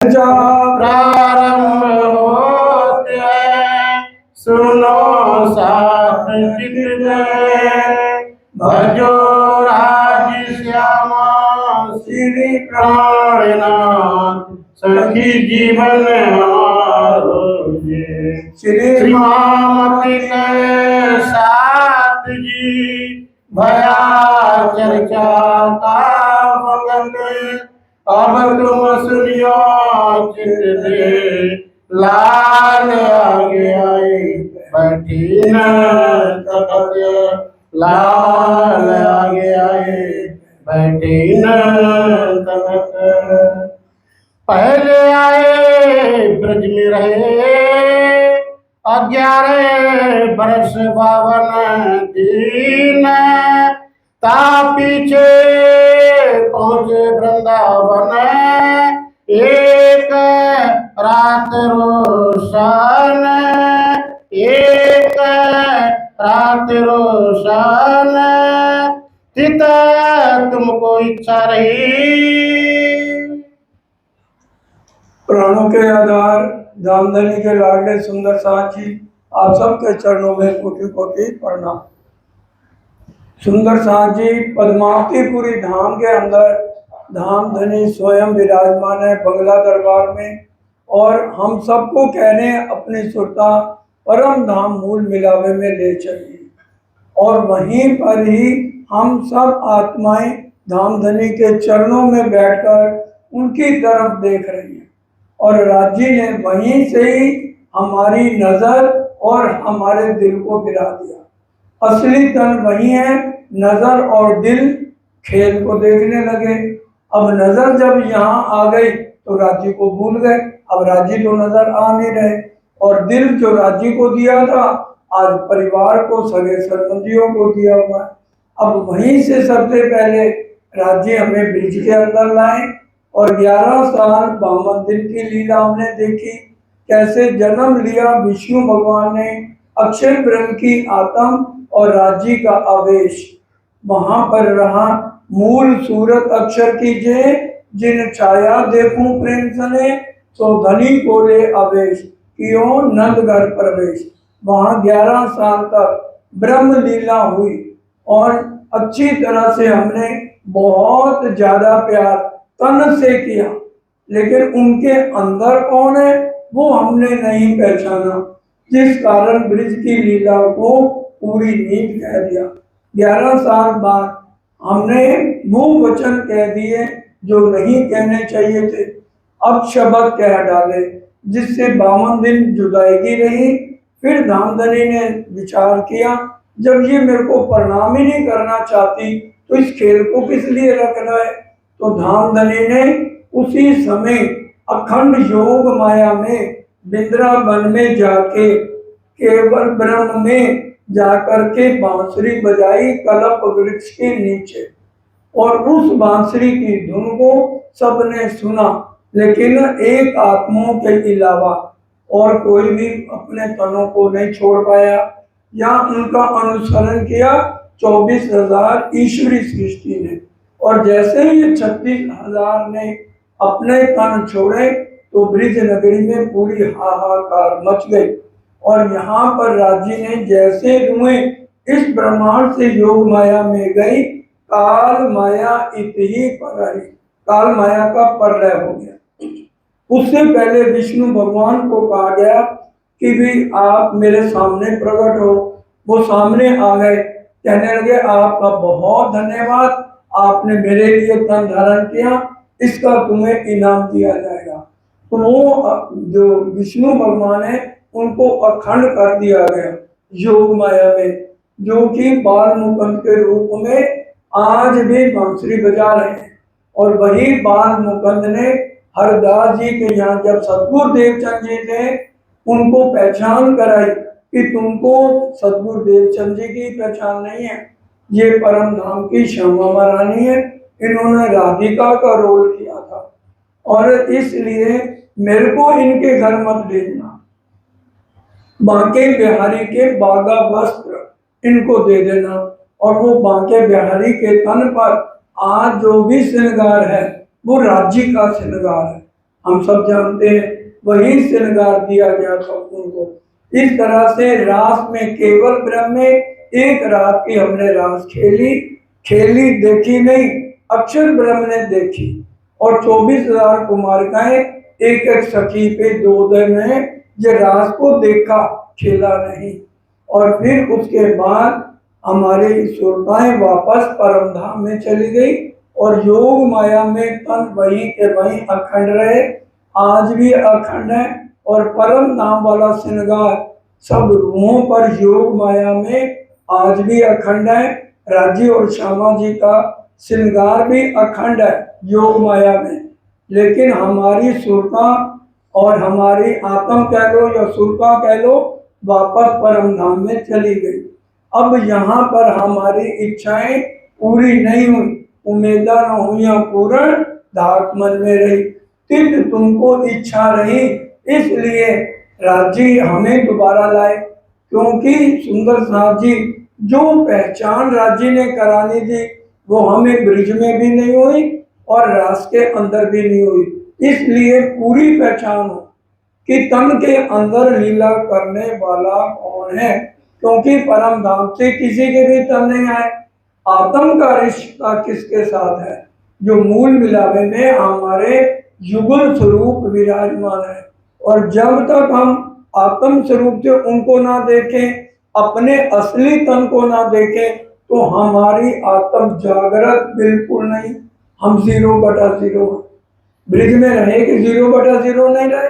प्रारंभ होते सुनो साथ चित भजो राज श्यामा श्री प्राणनाथ सखी जीवन हमारो श्री मामती के साथ जी भया चर्चा का भगत अब तुम सुनियो चित्ते लाल आगे आए बैठी न तपत लाल आगे आए बैठी न तपत पहले आए ब्रज में रहे 11 बरस 52 दिन ता पीछे पहुँचे वृंदावन एक रात रोशन एक रात रोशन चित तुमको इच्छा रही। प्राणों के आधार धामधनी के लाडले सुंदर साथ जी आप सबके चरणों में कोटि कोटि प्रणाम। सुंदर साथ जी पद्मावतीपुरी धाम के अंदर धामधनी स्वयं विराजमान है बंगला दरबार में, और हम सबको कहने अपनी सुरता परम धाम मूल मिलावे में ले चलिए, और वहीं पर ही हम सब आत्माएं धामधनी के चरणों में बैठकर उनकी तरफ देख रही हैं, और राज्य ने वहीं से ही हमारी नजर और हमारे दिल को गिरा दिया। असली तन वही है, नजर और दिल खेल को देखने लगे। अब नजर जब यहाँ आ गई तो राज्य को भूल गए, अब राज्य तो नजर आ नहीं रहे, और दिल जो राज्य को दिया था आज परिवार को सगे संबंधियों को दिया हुआ है। अब वहीं से सबसे पहले राज्य हमें ब्रिज के अंदर लाए, और 11 साल बामन दिन की लीला हमने देखी, कैसे जन्म लिया विष्णु भगवान ने अक्षर ब्रह्म की आत्म और राज्य का आवेश। वहां पर रहा मूल सूरत अक्षर की जय, जिन छाया देखूं प्रेम सने तो धनी को ले आवेश कियो नंद घर प्रवेश। वहां 11 साल तक ब्रह्म लीला हुई, और अच्छी तरह से हमने बहुत ज्यादा प्यार तन से किया, लेकिन उनके अंदर कौन है वो हमने नहीं पहचाना, जिस कारण ब्रिज की लीला को पूरी नींद कह दिया। 11 साल बाद हमने वो वचन कह दिए जो नहीं कहने चाहिए थे, अब शब्द कह डाले, जिससे 52 दिन जुदाई रही। फिर धामधनी ने विचार किया, जब ये मेरे को प्रणाम ही नहीं करना चाहती तो इस खेल को किस लिए रखना है। तो धामधनी ने उसी समय अखंड योग माया में वृंदावन में जाके केवल ब्रह्म में जाकर के बांसुरी बजाई कल्प वृक्ष के नीचे, और उस बांसुरी की धुन को सबने सुना, लेकिन एक आत्माओं के अलावा और कोई भी अपने तनों को नहीं छोड़ पाया या उनका अनुसरण किया 24,000 ईश्वरी सृष्टि ने। और जैसे ही 36,000 ने अपने तन छोड़े तो ब्रिज नगरी में पूरी हाहाकार मच गई, और यहाँ पर राज्य ने जैसे रुएं इस ब्रह्मांड से योग माया में गई, काल माया इतही परही, काल माया का प्रलय हो गया। उससे पहले विष्णु भगवान को कहा गया कि भी आप मेरे सामने प्रकट हो, वो सामने आ गए, कहने लगे आपका बहुत धन्यवाद, आपने मेरे लिए तन धारण किया, इसका तुम्हें इनाम दिया जाएगा। तो वो जो विष्णु भगवान है उनको अखंड कर दिया गया योग माया में, जो कि बाल मुकुंद के रूप में आज भी बांसुरी बजा रहे हैं। और वही बाल मुकुंद ने हरदास जी के यहाँ जब सतगुरु देवचंद जी थे उनको पहचान कराई कि तुमको सतगुरु देवचंद जी की पहचान नहीं है, ये परम धाम की श्यामा महारानी है, इन्होंने राधिका का रोल किया था, और इसलिए मेरे को इनके घर मत भेजना, बांके बिहारी के बागा वस्त्र इनको दे देना। और वो बांके बिहारी के तन पर आज जो भी श्रृंगार है वो राज्य का श्रृंगार है। हम सब जानते हैं, वही श्रृंगार दिया गया था उनको। इस तरह से रास में केवल ब्रह्म में एक रात की हमने रास खेली देखी नहीं, अक्षर ब्रह्म ने देखी। और 24,000 कुमारिकाएं एक एक सखी पे 2 दिन में ये रास को देखा, खेला नहीं। और फिर उसके बाद हमारी सुरताएं वापस परम धाम में चली गई और योग माया में तन वहीं के वहीं अखंड रहे, आज भी अखंड है। और परम धाम वाला श्रृंगार सब रूहों पर योग माया में आज भी अखंड है। राजी और श्यामा जी का श्रृंगार भी अखंड है योग माया में, लेकिन हमारी सुरता और हमारी आत्म कह लो या सुरता कह लो वापस परम धाम में चली गई। अब यहाँ पर हमारी इच्छाएं पूरी नहीं हुई, उम्मीदा न हुई पूर्ण, धाक मन में रही। तिल तुमको इच्छा रही, इसलिए राजी हमें दोबारा लाए, क्योंकि सुंदर साथ जी जो पहचान राजी ने करानी थी वो हमें ब्रिज में भी नहीं हुई और रास के अंदर भी नहीं हुई। इसलिए पूरी पहचान हो कि तन के अंदर लीला करने वाला कौन है, क्योंकि परम धाम से किसी के भी तन नहीं आए। आत्म का रिश्ता किसके साथ है? जो मूल मिलावे में हमारे युगल स्वरूप विराजमान है। और जब तक हम आत्म स्वरूप से उनको ना देखें, अपने असली तन को ना देखें, तो हमारी आत्म जागृत बिल्कुल नहीं। हम 0/0 ब्रिज में रहे कि 0/0 नहीं रहे,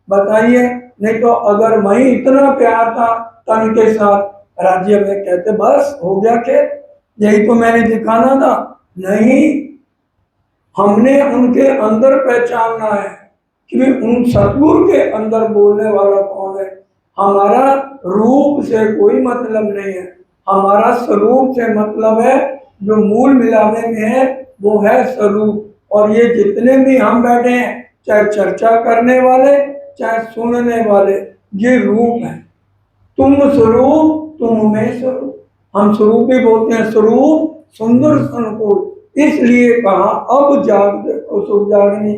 बताइए। नहीं तो अगर वही इतना प्यार था तन के साथ, राज्य में कहते बस हो गया खेल, यही तो मैंने दिखाना था। नहीं, हमने उनके अंदर पहचानना है कि उन सतगुरु के अंदर बोलने वाला कौन है। हमारा रूप से कोई मतलब नहीं है, हमारा स्वरूप से मतलब है। जो मूल मिलावे में है वो है स्वरूप। और ये जितने भी हम बैठे हैं, चाहे चर्चा करने वाले चाहे सुनने वाले, ये रूप है। तुम स्वरूप तुम में स्वरूप, हम स्वरूप भी बोलते हैं, स्वरूप सुंदर अनुकूल। इसलिए कहा अब जाग देखो सुख जागनी।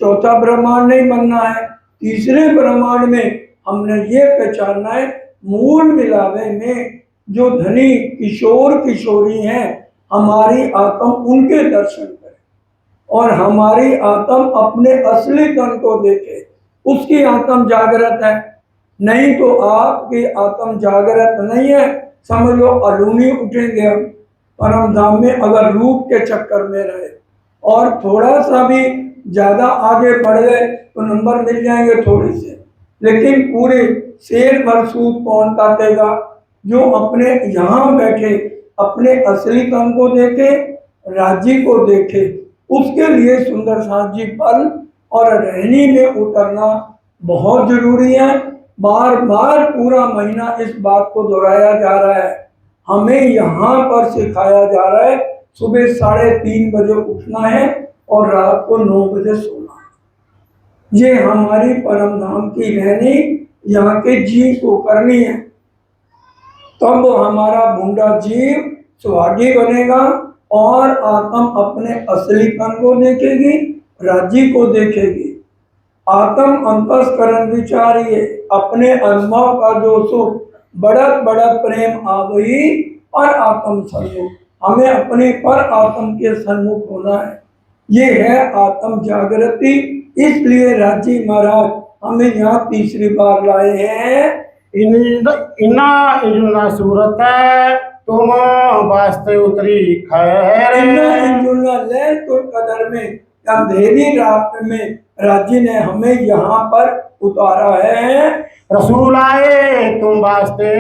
चौथा ब्रह्मांड नहीं बनना है, तीसरे ब्रह्मांड में हमने ये पहचानना है मूल मिलावे में जो धनी किशोर किशोरी हैं, हमारी आत्म उनके दर्शन करे और हमारी आत्म अपने असली तन को देखे, उसकी आत्म जागृत है। नहीं तो आपकी आत्म जागृत नहीं है, समझ लो अलूनी उठेंगे हम परम धाम में अगर रूप के चक्कर में रहे। और थोड़ा सा भी ज्यादा आगे बढ़ गए तो नंबर मिल जाएंगे थोड़े से, लेकिन पूरे शेर भर सूद कौन काटेगा? जो अपने यहाँ बैठे अपने असली तन को देखे, राज्य को देखे। उसके लिए सुंदर साथ जी पल और रहनी में उतरना बहुत जरूरी है। बार बार पूरा महीना इस बात को दोहराया जा रहा है, हमें यहाँ पर सिखाया जा रहा है सुबह 3:30 बजे उठना है और रात को 9 बजे सोना है। ये हमारी परम धाम की रहनी यहाँ के जीव को करनी है, तब हमारा भूंडा जीव सुहागी बनेगा और आत्म अपने असली तन को देखेगी, राज्य को देखेगी। आत्म अंतस्करण विचारिए, अपने अनुभव का जो सुख बढ़त बढ़त प्रेम आ गई पर आत्म सन्मुख, हमें अपने पर आत्म के सन्मुख होना है। ये है आत्म जागृति। इसलिए राजी महाराज हमें यहाँ तीसरी बार लाए हैं। इन्ना इजुना सूरत तुम वास्ते उतरी खैर, ले तो कदर में अंधेरी रात में राजी ने हमें यहाँ पर उतारा है। रसूल आए तुम वास्ते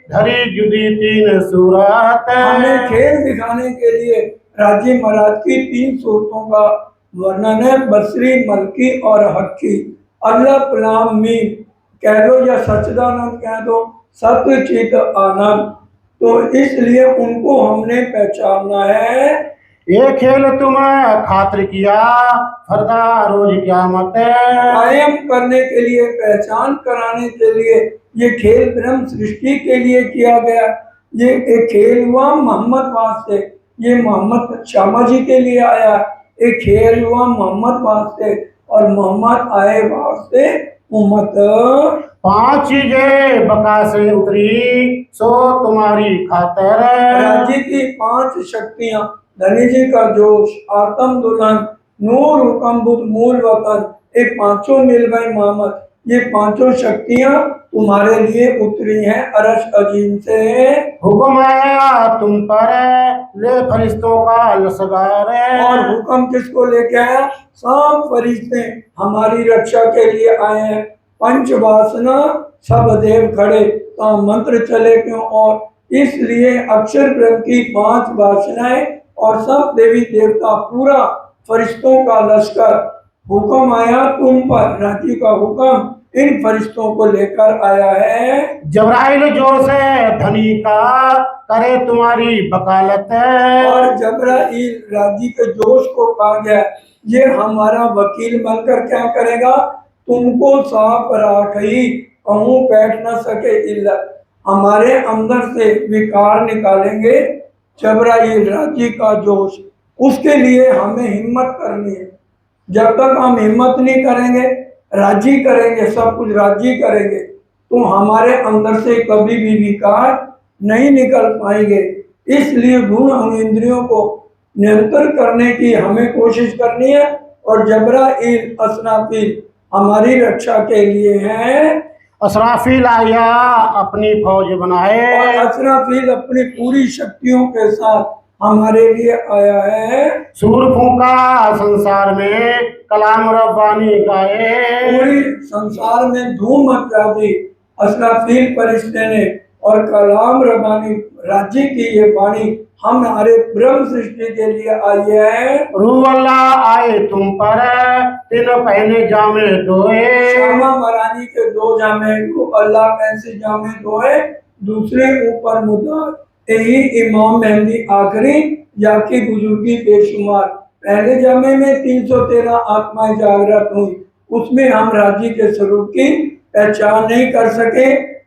धरी जुदी 3 सूरत, हमें खेल दिखाने के लिए राजी महाराज की 3 सूरतों का वर्णन है, बसरी, मलकी और हक्की। अल्लाह कलाम मीम कह दो या सच्चिदानंद कह दो, सत्य चित आनंद। तो इसलिए उनको हमने पहचानना है। ये खेल तुम खातिर किया फरदा रोज क्यामत, कायम करने के लिए, पहचान कराने के लिए ये खेल ब्रह्म सृष्टि के लिए किया गया। ये एक खेल हुआ मोहम्मद वास्ते, ये मोहम्मद श्यामा जी के लिए आया। एक खेल हुआ मोहम्मद वास्ते और मोहम्मद आए वास्ते उम्मत। 5 चीजें बका से उतरी सो तुम्हारी खातर। राजी की 5 शक्तियां, धनी जी का जोश, आत्म दुल्हन, नूर हुक्म बुद्ध मूल वतन, ये पांचों मिल गए मोहम्मद। ये पांचों शक्तियां तुम्हारे लिए उतरी हैं अरश अजीम से। हुक्म आया तुम पर ले फरिश्तों का लश्कर। और हुक्म किसको लेके आया? सब फरिश्ते हमारी रक्षा के लिए आए हैं। पंच वासना सब देव खड़े, तो मंत्र चले क्यों? और इसलिए अक्षर ब्रह्म की 5 वासनाएं और सब देवी देवता पूरा फरिश्तों का लश्कर। हुक्म आया तुम पर, राजी का हुक्म इन फरिश्तों को लेकर आया है। जबराइल जो से धनी का करे तुम्हारी वकालत। और जबराइल राजी के जोश को कहा गया, ये हमारा वकील बनकर क्या करेगा? तुमको साफ राखी कहूँ बैठ न सके इल्लत, हमारे अंदर से विकार निकालेंगे। जबराइल राजी का जोश, उसके लिए हमें हिम्मत करनी है। जब तक हम हिम्मत नहीं करेंगे, राजी करेंगे, सब कुछ राजी करेंगे, तो हमारे अंदर से कभी भी विकार नहीं निकल पाएंगे। इसलिए गुण और इंद्रियों को नियंत्रण करने की हमें कोशिश करनी है। और जबराइल असराफील हमारी रक्षा के लिए है। असराफील आया अपनी फौज बनाए। और असराफील अपनी पूरी शक्तियों के साथ हमारे लिए आया है। सूर फूका संसार में कलाम रब्बानी गाए। पूरी संसार में धूम मचा दी असराफील फरिश्ते ने, और कलाम रब्बानी राज्य की ये वाणी हमारे ब्रह्म सृष्टि के लिए आई है। रूह अल्लाह आए तुम पर तीनों पहने जामे दोए। श्यामा महारानी के 2 जामे, रूह अल्लाह कैसे जामे दोए, दूसरे ऊपर मुदार। यही इमाम मेहंदी आखिरी याकी बुजुर्गी बेशुमार। पहले जामे में 313 आत्माएं जागृत हुई, उसमें हम राजी के स्वरूप की पहचान नहीं कर सके,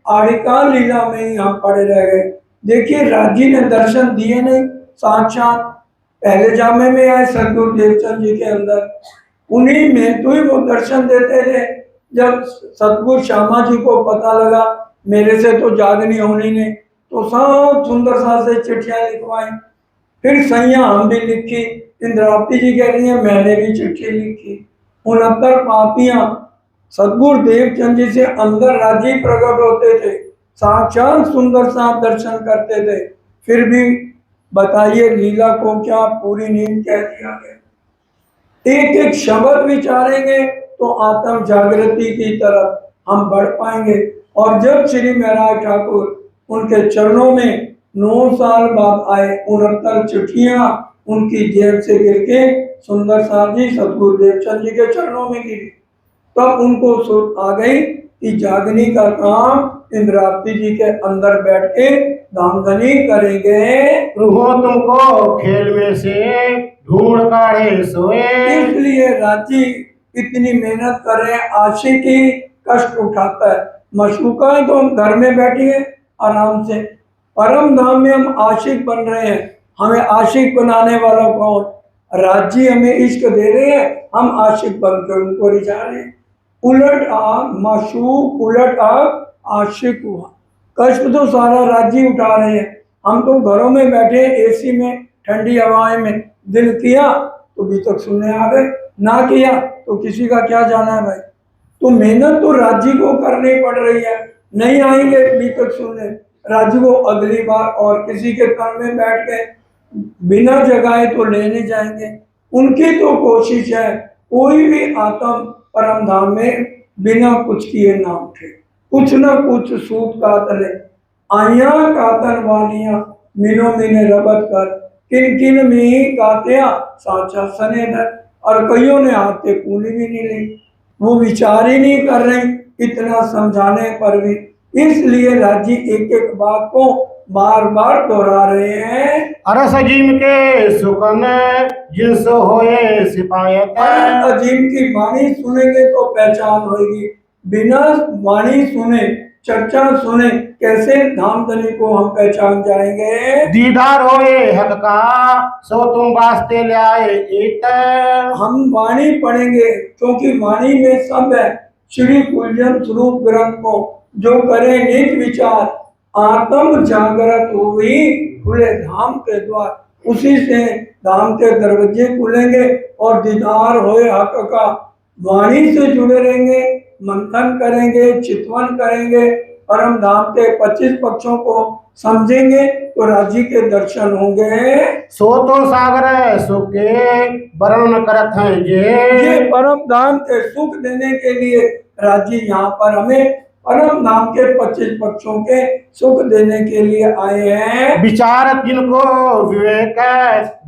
आड़िका लीला में ही हम पड़े रह गए। देखिए राजी ने दर्शन दिए नहीं साक्षात, पहले जामे में आए सदगुरु देवचंद जी के अंदर, उन्हीं में तो ही वो दर्शन देते थे। जब सतगुरु श्यामा जी को पता लगा मेरे से तो जागनी होनी नहीं, तो सब सुंदर सा से चिट्ठियां लिखवाई। फिर सैया हम भी लिखी, इंद्रावती जी कह रही है मैंने भी चिट्ठी लिखी। 69 पापियां सदगुरु देवचंद जी से अंदर राजी प्रकट होते थे, साक्षात सुंदर सा दर्शन करते थे, फिर भी बताइए लीला को क्या पूरी नींद कह दिया गया। एक एक शब्द विचारेंगे तो आत्म जागृति की तरफ हम बढ़ पाएंगे। और जब श्री महाराज ठाकुर उनके चरणों में 9 साल बाद आए, 69 चिट्ठियां उनकी जेब से गिर के सुंदर सा जी सतगुरु देवचंद जी के चरणों में गिरी, तब उनको सोच आ गई कि जागनी का काम इंद्रावती जी के अंदर बैठ के धामधनी करेंगे। रूहो तुमको खेल में से ढूंढ काढ़े सोए। इसलिए राजी इतनी मेहनत कर रहे हैं, आशिकी कष्ट उठाता है। मशूका है तो हम घर में बैठिए आराम से, परम धाम में हम आशिक बन रहे हैं। हमें आशिक बनाने वाला कौन? राजी हमें इश्क दे रहे हैं, हम आशिक बनकर उनको रिझा रहे हैं। उलट आग माशूक, उलट आग आशिक हुआ। कष्ट तो सारा राजी उठा रहे हैं, हम तो घरों में बैठे एसी में ठंडी हवाएं में। दिल किया तो भी तक सुनने आ गए, ना किया तो किसी का क्या जाना है भाई। तो मेहनत तो राजी को करनी पड़ रही है, नहीं आएंगे भी तक सुनने, राजी को अगली बार और किसी के तन में बैठ के बिना जगाए तो लेने जाएंगे। उनकी तो कोशिश है कोई भी आत्म परम धाम में बिना कुछ किए ना उठे, कुछ ना कुछ सूत कातले आइया कातल वालियां मिनो मिने रबत कर, किन किन में ही गातिया साचा सने दर। और कईयों ने हाथ के कूली भी नहीं ली, वो विचार ही नहीं कर रहे इतना समझाने पर भी। इसलिए राजी एक एक बात को बार बार दोहरा रहे हैं। अरस अजीम के सुकन जिनसे होए सिपायत। अजीम की वाणी सुनेंगे तो पहचान होगी, बिना वाणी सुने चर्चा सुने, कैसे धामधनी को हम पहचान जाएंगे। दीदार होए हक का, सो तुम वास्ते ल्याए इत। हम वाणी पढ़ेंगे क्योंकि वाणी में सब है। श्री कुलजन स्वरूप ग्रंथ को जो करे नित विचार, आत्म जागृत हुई खुले धाम के द्वार। उसी से धाम के दरवाजे खुलेंगे और दीदार होए हक का। वाणी से जुड़े रहेंगे, मंथन करेंगे, चितवन करेंगे, परम धाम के 25 पक्षों को समझेंगे तो राज्य के दर्शन होंगे। सो तो सागर सुख के वर्णन करत हैं ये जे। परम धाम के सुख देने के लिए राज्य यहाँ पर हमें परम धाम के 25 पक्षों के सुख देने के लिए आए हैं। विचारत जिनको विवेक,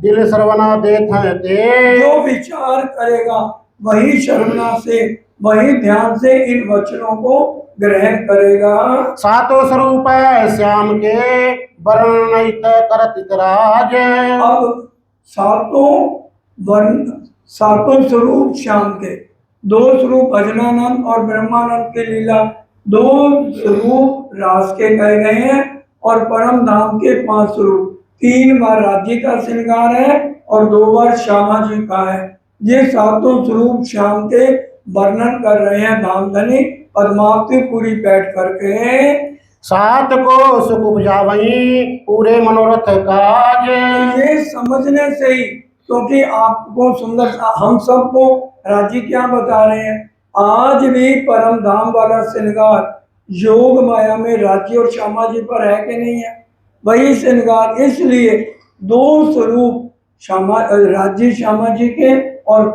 दिल सर्वना देत हैं ते। जो विचार करेगा वही शर्मना से, वही ध्यान से इन वचनों को ग्रहण करेगा। सातो स्वरूप है श्याम के, वर्णनित करत इतराज। अब सातों वर्ण, सातों स्वरूप श्याम के, 2 स्वरूप भजनानंद और ब्रह्मानंद की लीला, 2 स्वरूप रास के कहे गए हैं और परम धाम के 5 स्वरूप। 3 बार राज्य का श्रृंगार है और 2 बार श्यामा जी का है। ये सातों स्वरूप श्याम के वर्णन कर रहे हैं धामधनी पद्मावती पूरी बैठ करके। सात को सुख उपजावई, पूरे मनोरथ काज। ये समझने से ही, क्योंकि आपको सुंदर, हम सबको राजी क्या बता रहे हैं, आज भी परम धाम वाला श्रृंगार योग माया में राज्य और श्यामा जी पर है कि नहीं है? वही श्रृंगार, इसलिए 2 स्वरूप श्यामा राज्य श्यामा जी के और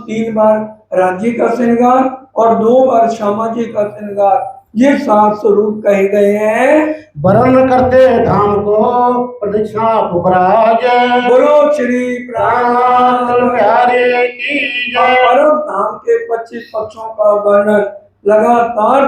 3 बार राज्य का श्रृंगार और 2 बार श्यामा जी का श्रृंगार, ये 7 स्वरूप कहे गए हैं। वर्ण करते धाम को प्रदक्षिणा पुखराज। बोलो श्री प्राण प्यारे की जय। परम धाम के 25 पक्षों का वर्णन लगातार,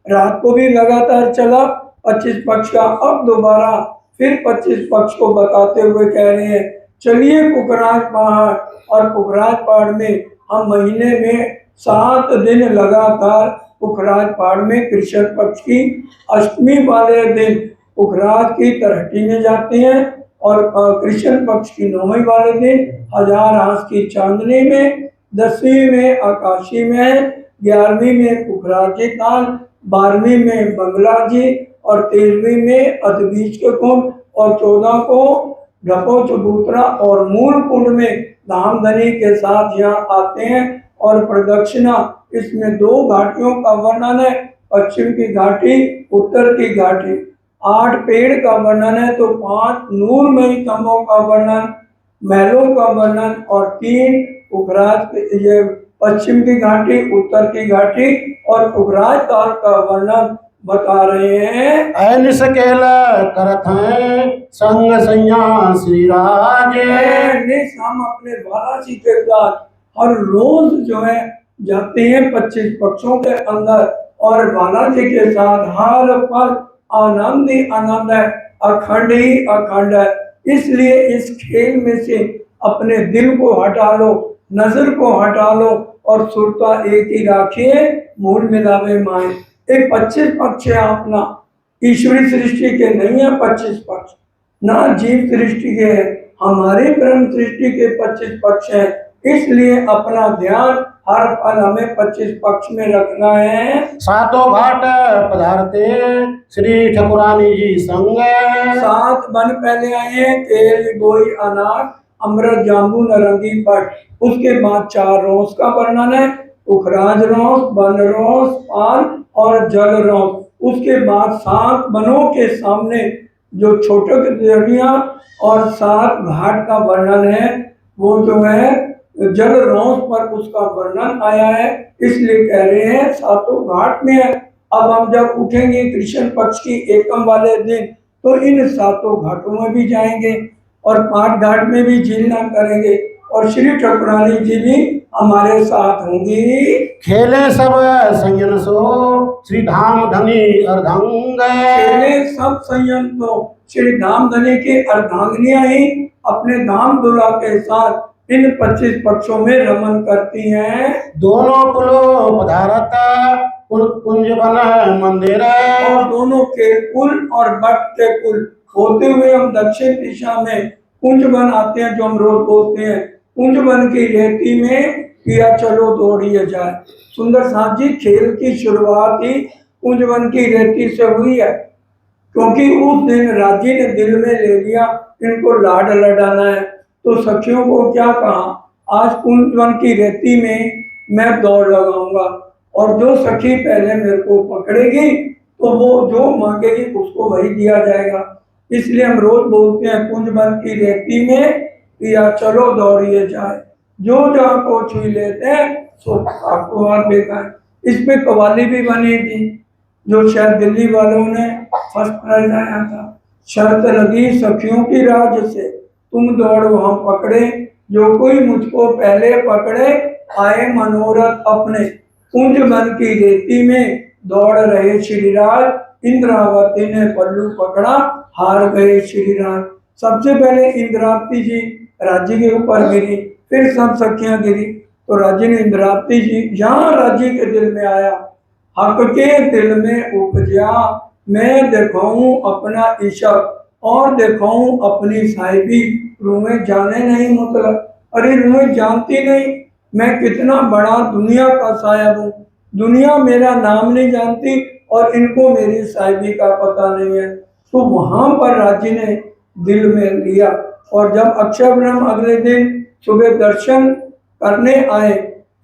रात को भी लगातार चला 25 पक्ष का। अब दोबारा फिर 25 पक्ष को बताते हुए कह रहे हैं, चलिए पुखराज पहाड़, और पुखराज पहाड़ में हम महीने में 7 दिन लगातार पुखराज पहाड़ में कृष्ण पक्ष की अष्टमी वाले दिन पुखराज की तरहटी में जाते हैं और कृष्ण पक्ष की 9वीं वाले दिन हजार हाथ की चांदनी में, 10वीं में आकाशी में, 11वीं में पुखराज के ताल, 12वीं में बंगला जी और 13वीं में अधबीज के कुंड और 14 को ढपो चबूतरा और मूल कुंड में धामधनी के साथ यहाँ आते हैं और प्रदक्षिणा। इसमें 2 घाटियों का वर्णन है, पश्चिम की घाटी, उत्तर की घाटी। 8 पेड़ का वर्णन है तो 5 नूरमयी तंबों का वर्णन, महलों का वर्णन और 3 पुखराज, ये पश्चिम की घाटी, उत्तर की घाटी और पुखराज काल का वर्णन बता रहे हैं। ऐनिस केल करत हैं संग सैया श्री राज। हम अपने वाराणसी के साथ हर रोज जो है जाते हैं 25 पक्षों के अंदर और वाराणसी के साथ हर पल आनंद ही आनंद है, अखंड ही अखंड है। इसलिए इस खेल में से अपने दिल को हटा लो, नजर को हटा लो और सुरता एक ही राखिए, मूल मिलावे माए। एक 25 पक्ष है अपना, ईश्वरी सृष्टि के नहीं है 25 पक्ष, ना जीव सृष्टि के है, हमारे ब्रह्म सृष्टि के 25 पक्ष है। इसलिए अपना ध्यान हर पल हमें 25 पक्ष में रखना है। सातों घाट पधारते श्री ठकुरानी जी संग। 7 वन पहले आए हैं, केल गोई अनार अमृत जाम्बू नारंगी पट। उसके बाद 4 रोज का वर्णन है, पुखराज रोज, वन रोज, पान और जल रोज। उसके बाद 7 वनों के सामने जो छोटे दरिया और 7 घाट का वर्णन है, वो जो है जल रोज पर उसका वर्णन आया है। इसलिए कह रहे हैं 7 घाट में है। अब हम जब उठेंगे कृष्ण पक्ष की एकम वाले दिन तो इन 7 घाटों में भी जाएंगे और 5 घाट में भी झीलना करेंगे और श्री ठकुरानी जी भी हमारे साथ होंगी। खेले सब संयन सो श्री धाम धनी अर्धांग। खेले सब संयन तो श्री धाम धनी की अर्धांगिनियां ही अपने धाम दुल्हा के साथ इन 25 पक्षों में रमन करती हैं। दोनों कुलो पधारत कुंज बन मंदिर। और दोनों के कुल और बट के कुल होते हुए हम दक्षिण दिशा में कुंज बन आते हैं, जो हम रोज बोलते हैं कुंज बन की रेती में किया चलो दौड़िए जाए। सुंदर साथ जी, खेल की शुरुआत ही कुंज बन की रेती से हुई है, क्योंकि उस दिन राजी ने दिल में ले लिया इनको लाड लडाना है, तो सखियों को क्या कहा, आज कुंज बन की रेती में मैं दौड़ लगाऊंगा और जो सखी पहले मेरे को पकड़ेगी तो वो जो मांगेगी उसको वही दिया जाएगा। इसलिए हम रोज बोलते हैं कुंज बन की रेती में या चलो दौड़िए जाए, जो जहाँ को छुई लेते हैं सो आपको हाथ देखा है। इस पे कवाली भी बनी थी जो शायद दिल्ली वालों ने फर्स्ट प्राइज आया था। शर्त लगी सखियों की राज से तुम दौड़ो हम पकड़े, जो कोई मुझको पहले पकड़े आए मनोरथ अपने। कुंज बन की रेती में दौड़ रहे श्रीराज, इंद्रावती ने पल्लू पकड़ा हार गए श्रीराज। सबसे पहले इंद्रावती जी राजी के ऊपर गिरी, फिर सब सखियां गिरी, तो राजी ने इंद्रावती जी जहां राजी के दिल में आया, हक के दिल में उपजा, मैं दिखाऊं अपना इशक और दिखाऊं अपनी साहिबी। रूहें जाने नहीं मतलब, अरे रूहें जानती नहीं मैं कितना बड़ा दुनिया का साहिब हूँ, दुनिया मेरा नाम नहीं जानती और इनको मेरी साहिबी का पता नहीं है। तो वहां पर राजी ने दिल में लिया, और जब अक्षय ब्रह्म अगले दिन सुबह दर्शन करने आए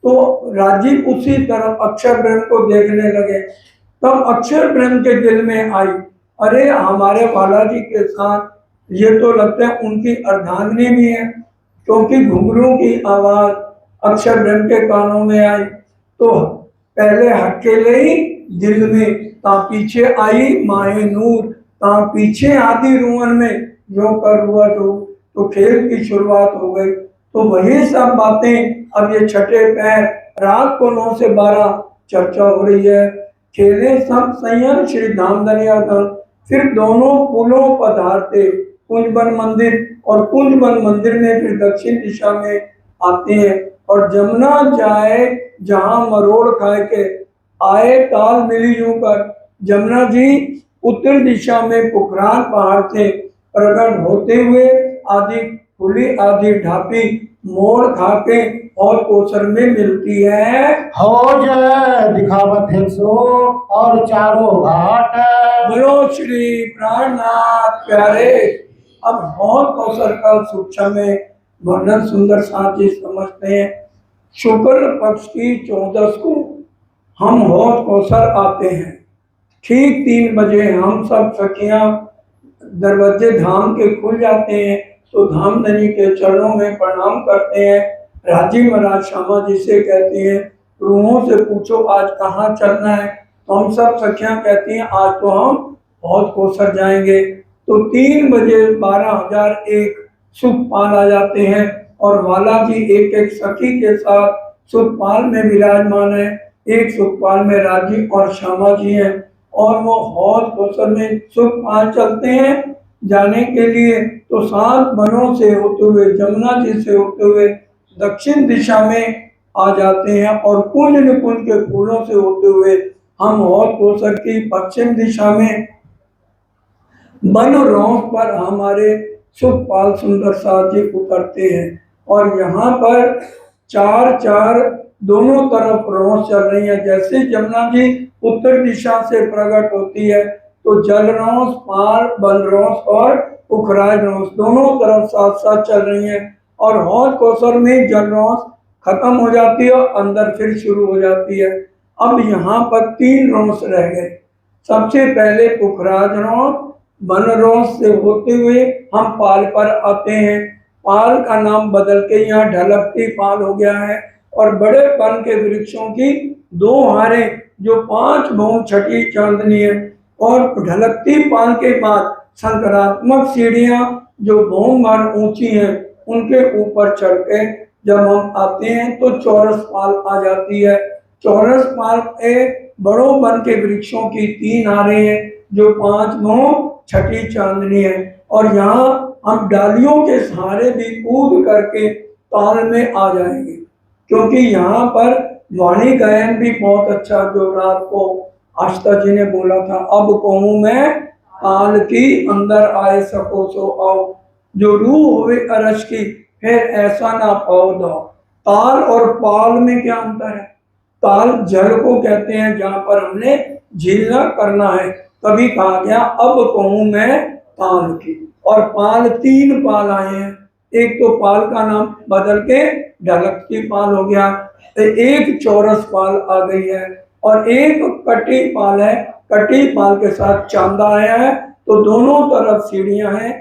तो राजी उसी तरफ अक्षर ब्रह्म को देखने लगे। तब अक्षर ब्रह्म के दिल में आई, अरे हमारे बालाजी के साथ ये तो लगता है उनकी अर्धांगिनी भी है, क्योंकि घुंघरू की आवाज अक्षर ब्रह्म के कानों में आई। तो पहले अकेले ही दिल में ता पीछे आई माहे नूर, ता पीछे आती रुअन में जो कर हुआ तो खेल की शुरुआत हो गई। तो वही सब बातें अब ये छठे पैर रात को 9 से 12 चर्चा हो रही है। खेले सब संयम श्री धामधनिया धन, फिर दोनों पुलों पधारते कुंजबन मंदिर, और कुंजबन मंदिर में फिर दक्षिण दिशा में आते हैं। और जमुना जाए जहां मरोड़ खाए के आए ताल मिली यूं कर, जमुना जी उत्तर दिशा में पुखरान पहाड़ से प्रकट होते हुए आदि खुली आदि ढापी मोड़ खाके और कोसर में मिलती है। हो जय दिखावत है सो और चारों घाट। बोलो श्री प्राणनाथ प्यारे। अब बहुत कोसर का सूक्ष्म में वर्णन सुंदर साथ जी समझते हैं। शुक्ल पक्ष की 14 को हम होत कोसर आते हैं, ठीक 3 बजे हम सब सखियां दरवाजे धाम के खुल जाते हैं तो धामधनी के चरणों में प्रणाम करते हैं। राजी महाराज श्यामा जी से कहते हैं रूहों से पूछो आज कहाँ चलना है, तो हम सब सखियां कहती हैं आज तो हम बहुत कोसर जाएंगे। तो 3 बजे 12,001 सुखपाल आ जाते हैं और वाला जी एक एक सखी के साथ सुखपाल में विराजमान है। एक सुखपाल में राजी और श्यामा जी हैं और वो हौज कोसर में सुखपाल चलते हैं जाने के लिए। तो 7 वनों से होते हुए जमुना जी से होते हुए दक्षिण दिशा में आ जाते हैं और कुंज निकुंज के फूलों से होते हुए हम हौज कोसर की पश्चिम दिशा में वन रौंक पर हमारे सुखपाल सुंदर साथ जी उतरते हैं। और यहाँ पर 4 दोनों तरफ रौंस चल रही है। जैसे जमुना जी उत्तर दिशा से प्रकट होती है तो जल रौंस, पार, बन रौंस और पुखराज रौंस दोनों तरफ साथ साथ चल रही हैं। और हौज कोसर में जल रौंस खत्म हो जाती है और अंदर फिर शुरू हो जाती है। अब यहाँ पर 3 रौंस रह गए। सबसे पहले पुखराज रौंस, वन रौंस से होते हुए हम पाल पर आते हैं। पाल का नाम बदल के यहाँ ढलकती पाल हो गया है। और बड़े वन के वृक्षों की 2 हारें जो 5 भौं छठी चांदनी है। और ढलकती पाल के बाद संकरात्मक सीढ़ियां जो भौं भर ऊंची हैं उनके ऊपर चढ़ के जब हम आते हैं तो चौरस पाल आ जाती है। चौरस पाल बड़ों वन के वृक्षों की 3 हारें हैं जो 5 भौं छठी चांदनी है। और यहाँ हम डालियों के सहारे भी कूद करके ताल में आ जाएंगे, क्योंकि यहाँ पर वाणी गायन भी बहुत अच्छा, जो रात को आस्था जी ने बोला था, अब कहूँ मैं ताल की अंदर आए सको सो आओ, जो रूह होवे अरश की फिर ऐसा ना पाओ दो। ताल और पाल में क्या अंतर है? ताल जल को कहते हैं जहां पर हमने झीलना करना है, तभी कहा गया अब कहूं मैं ताल की। और पाल, तीन पाल आए हैं, एक तो पाल का नाम बदल के ढलकती पाल हो गया, एक चौरस पाल आ गई है, और एक कटी पाल है। कटी पाल के साथ चांदा आया है, तो दोनों तरफ सीढ़ियां हैं।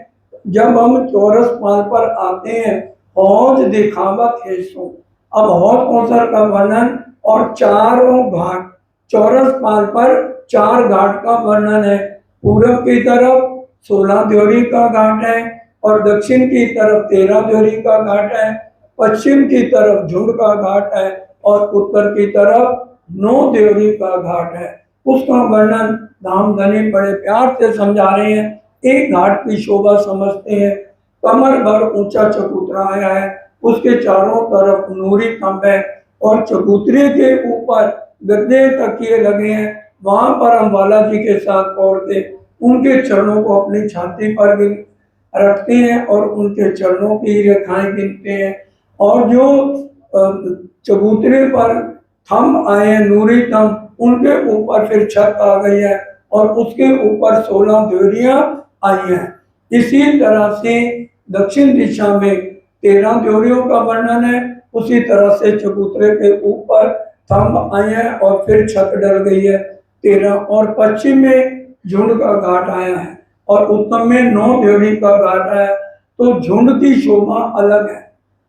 जब हम चौरस पाल पर आते हैं, हौज दिखावत है सो। अब हौज कौसर का वर्णन और चारों घाट, चौरस पाल पर 4 घाट का वर्णन है। पूर्व की तरफ 16 द्योरी का घाट है, और दक्षिण की तरफ 13 द्योरी का घाट है, पश्चिम की तरफ झुंड का घाट है, और उत्तर की तरफ 9 द्योरी का घाट है। उसका वर्णन धामधनी बड़े प्यार से समझा रहे हैं। एक घाट की शोभा समझते हैं, कमर भर ऊंचा चबूतरा आया है, उसके चारों तरफ नूरी खंभ है, और चबूतरे के ऊपर गद्दे तकिए लगे हैं। वहां पर हम बालाजी के साथ पौड़ते, उनके चरणों को अपनी छाती पर रखते हैं और उनके चरणों की रेखाएं गिनते हैं। और जो चबूतरे पर थंब आए हैं, नूरी थंब, उनके ऊपर फिर छत आ गई है, और उसके ऊपर 16 द्योरियां आई हैं। इसी तरह से दक्षिण दिशा में 13 द्योरियों का वर्णन है, उसी तरह से चबूतरे के ऊपर थंब आए हैं और फिर छत डल गई है 13, और पश्चिम में झुंड का घाट आया है, और उत्तर में 9 द्योरी का घाट आया। तो झुंड की शोभा अलग है।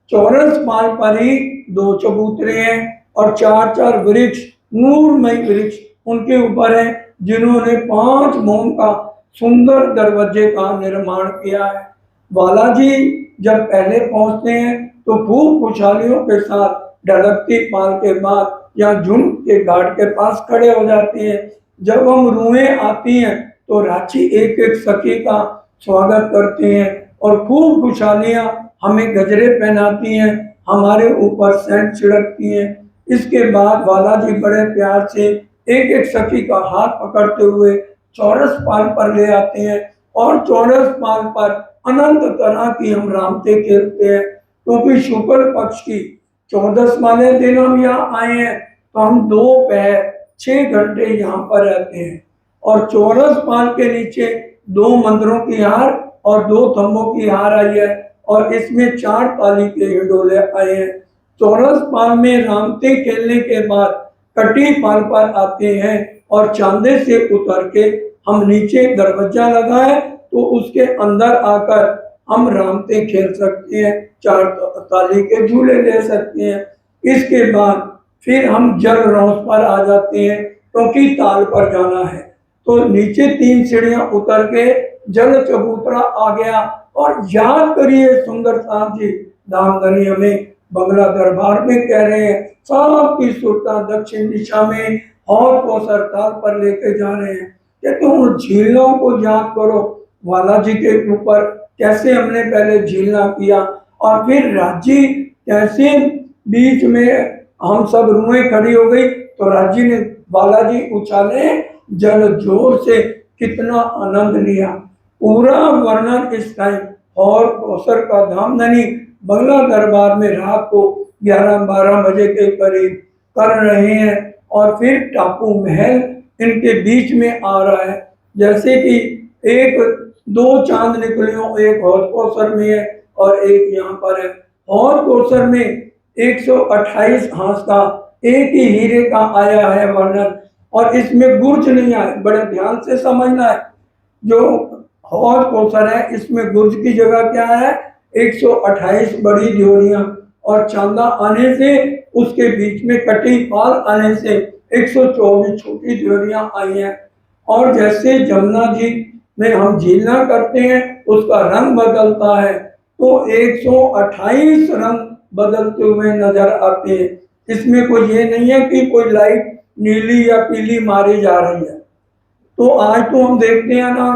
चौरस पाल पर ही 2 चबूतरे हैं, और 4 वृक्ष, नूरमय वृक्ष उनके ऊपर है, जिन्होंने 5 मोम का सुंदर दरवाजे का निर्माण किया है। बालाजी जब पहले पहुंचते हैं तो खूब खुशहालियों के साथ ढलकती पाल के बाद या झुंड के घाट के पास खड़े हो जाते हैं। जब हम रूहें आती हैं तो रांची एक एक सखी का स्वागत करते हैं, और खूब खुशहालियां हमें गजरे पहनाती हैं, हमारे ऊपर सेंट छिड़कती हैं। इसके बाद बालाजी बड़े प्यार से एक एक सखी का हाथ पकड़ते हुए चौरस पाल पर ले आते हैं, और चौरस पाल पर अनंत तरह की हम रामते खेलते हैं, क्योंकि शुक्ल पक्ष की 14 वाले दिन हम यहाँ आए हैं, तो हम दोपहर 6 घंटे यहाँ पर रहते हैं। और चौरस पाल के नीचे 2 मंदिरों की हार और 2 थंबों की हार आई है, और इसमें 4 ताली के हिंडोले आए हैं। चौरस पाल में रामते खेलने के बाद कटी पाल पर आते हैं, और चांदे से उतर के हम नीचे दरवाजा लगा है, तो उसके अंदर आकर हम रामते खेल सकते हैं, 4 ताली के झूले ले सकते हैं। इसके बाद फिर हम जल रौस पर आ जाते हैं, क्योंकि ताल पर जाना है। तो नीचे 3 सीढ़ियां उतर के जल चबूतरा आ गया। और याद करिए सुंदर साहब जी, धामधनी हमें बंगला दरबार में कह रहे हैं, सबकी सुरता दक्षिण दिशा में हौज को सरताल पर लेके जा रहे हैं, कहते उन झीलों को याद करो, बालाजी के ऊपर कैसे हमने पहले झीलना किया, और फिर राजी कैसे बीच में हम सब रूहें खड़ी हो गई, तो राजी ने बालाजी उछाले जल जोर से, कितना आनंद लिया। पूरा वर्णन इस टाइम और कौसर का धामधनी बंगला दरबार में रात को 11-12 बजे के करीब कर रहे हैं। और फिर टापू महल इनके बीच में आ रहा है, जैसे कि 1-2 चांद निकले हो, एक हौज कौसर में है और एक यहाँ पर है। हौज कौसर में 128 हांस का एक ही हीरे का आया है वर्णन, और इसमें गुर्ज नहीं आए, बड़े ध्यान से समझना है। जो हौज कौसर है इसमें गुर्ज की जगह क्या है, 128 बड़ी ड्योरियां, और चांदा आने से उसके बीच में कटी पाल आने से 124 छोटी ड्योरियां आई हैं। और जैसे जमुना जी में हम झीलना करते हैं उसका रंग बदलता है, तो 128 रंग बदलते हुए नजर आते हैं। इसमें कोई ये नहीं है कि कोई लाइट नीली या पीली मारी जा रही है। तो आज तो हम देखते हैं ना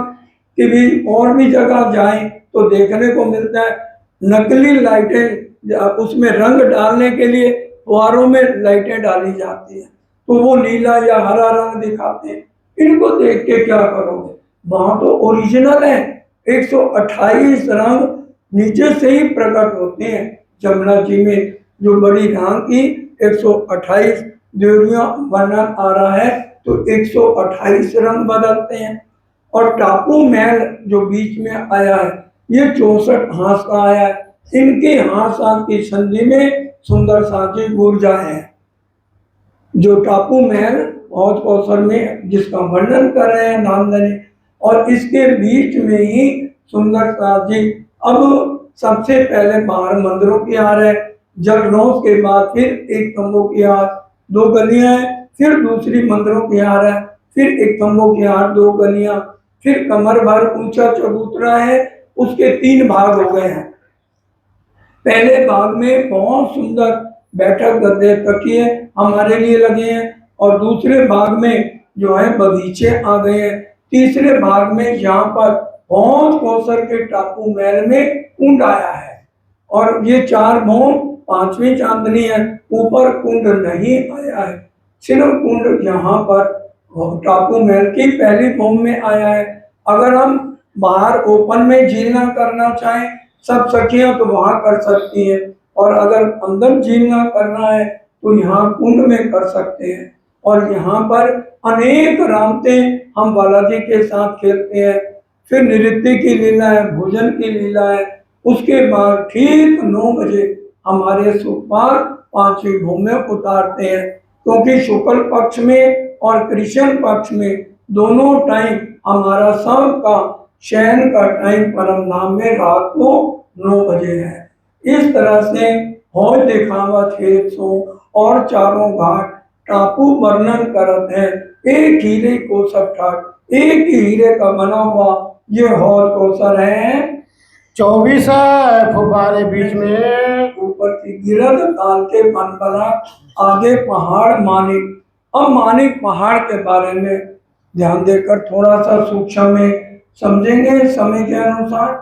कि भी और भी जगह जाएं तो देखने को मिलता है नकली लाइटें, उसमें रंग डालने के लिए द्वारों में लाइटें डाली जाती हैं, तो वो नीला या हरा रंग दिखाते हैं। इनको देख के क्या करोगे, वहां तो ओरिजिनल है, 128 रंग नीचे से ही प्रकट होते हैं। जमुना जी में जो बड़ी राम की 128 देवियां वर्णन आ रहा है, तो 128 रंग बदलते हैं। और टापू महल जो बीच में आया है, ये 64 हांस का आया है। इनके हांस की संधि में सुंदर साथी गुर्जा है। जो टापू महल बहुत कौशल में जिसका वर्णन कर रहे हैं नामधनी, और इसके बीच में ही सुंदर साथी। अब सबसे पहले बाहर मंदिरों की हार है, जलरोस के बाद फिर एक तंबू की हार, 2 गलियां हैं, फिर दूसरी मंदिरों की हार है, फिर एक तंबू की हार, 2 गलियां, फिर कमर भर ऊंचा चबूतरा है, उसके 3 भाग हो गए हैं। पहले भाग में बहुत सुंदर बैठक गद्दे तकिए हमारे लिए लगे हैं, और दूसरे भाग में जो है बगीचे आ गए हैं। तीसरे भाग में यहाँ पर बहुत कौसर के टापू महल में कुंड आया है, और ये 4 भोम 5वीं चांदनी है। ऊपर कुंड नहीं आया है, सिर्फ कुंड यहाँ पर टापू महल की पहली भोम में आया है। अगर हम बाहर ओपन में झीलना करना चाहें सब सखियां तो वहां कर सकती हैं, और अगर अंदर झीलना करना है तो यहाँ कुंड में कर सकते हैं। और यहाँ पर अनेक रामतें हम बालाजी के साथ खेलते हैं। फिर नृत्य की लीला है, भोजन की लीला है। उसके बाद ठीक 9 बजे हमारे सुखपाल 5वीं भूमि में उतारते हैं, क्योंकि शुक्ल पक्ष में और कृष्ण पक्ष में दोनों टाइम हमारा सबका शयन का टाइम परम धाम में रात को 9 बजे है। इस तरह से हौज दिखावत हेत सो और चारों घाट टापू वर्णन करत है। एक हीरे को सब ठाट, एक ही हीरे का बना हुआ ये हौज कोसर है। 24 फुब्बारे बीच में, ऊपर की गिरद ताल के बन बना, आगे पहाड़ मानिक। अब मानिक पहाड़ के बारे में ध्यान देकर थोड़ा सा सूक्ष्म में समझेंगे समय के अनुसार।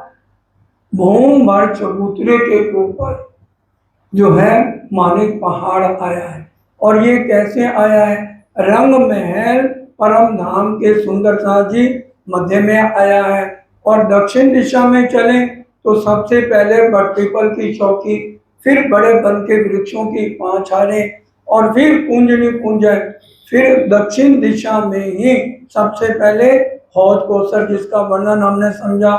भूम भर चबूतरे के ऊपर जो है मानिक पहाड़ आया है, और ये कैसे आया है, रंग महल परम धाम के सुंदर साथ जी मध्य में आया है। और दक्षिण दिशा में चले तो सबसे पहले बट्टीपल की चौकी, फिर बड़े वन के वृक्षों की 5 हारें, और फिर कुंजनी कुंजन। फिर दक्षिण दिशा में ही सबसे पहले हौज कोसर, जिसका वर्णन हमने समझा।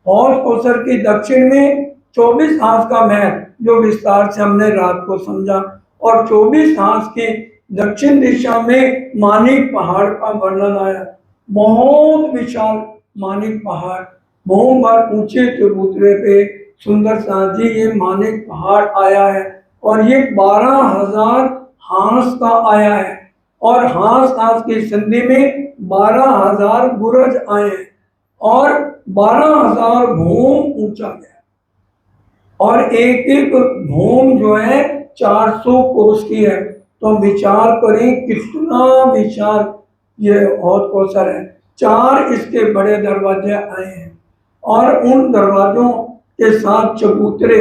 हौज कोसर की दक्षिण में 24 हांस का महल, जो विस्तार से हमने रात को समझा, और 24 हांस की दक्षिण दिशा में मानिक पहाड़ का वर्णन आया। बहुत विशाल मानिक पहाड़, भूम भर ऊंचे चबूतरे पे सुंदर साथ जी ये मानिक पहाड़ आया है। और ये 12,000 हांस का आया है, और हांस की संधि में 12,000 बुरज आए हैं, और 12,000 भूम ऊंचा गया, और एक एक भूम जो है 400 कोस की है। तो विचार करें कितना विशाल ये हौज कोसर है। 4 इसके बड़े दरवाजे आए हैं, और उन दरवाजों के साथ चबूतरे,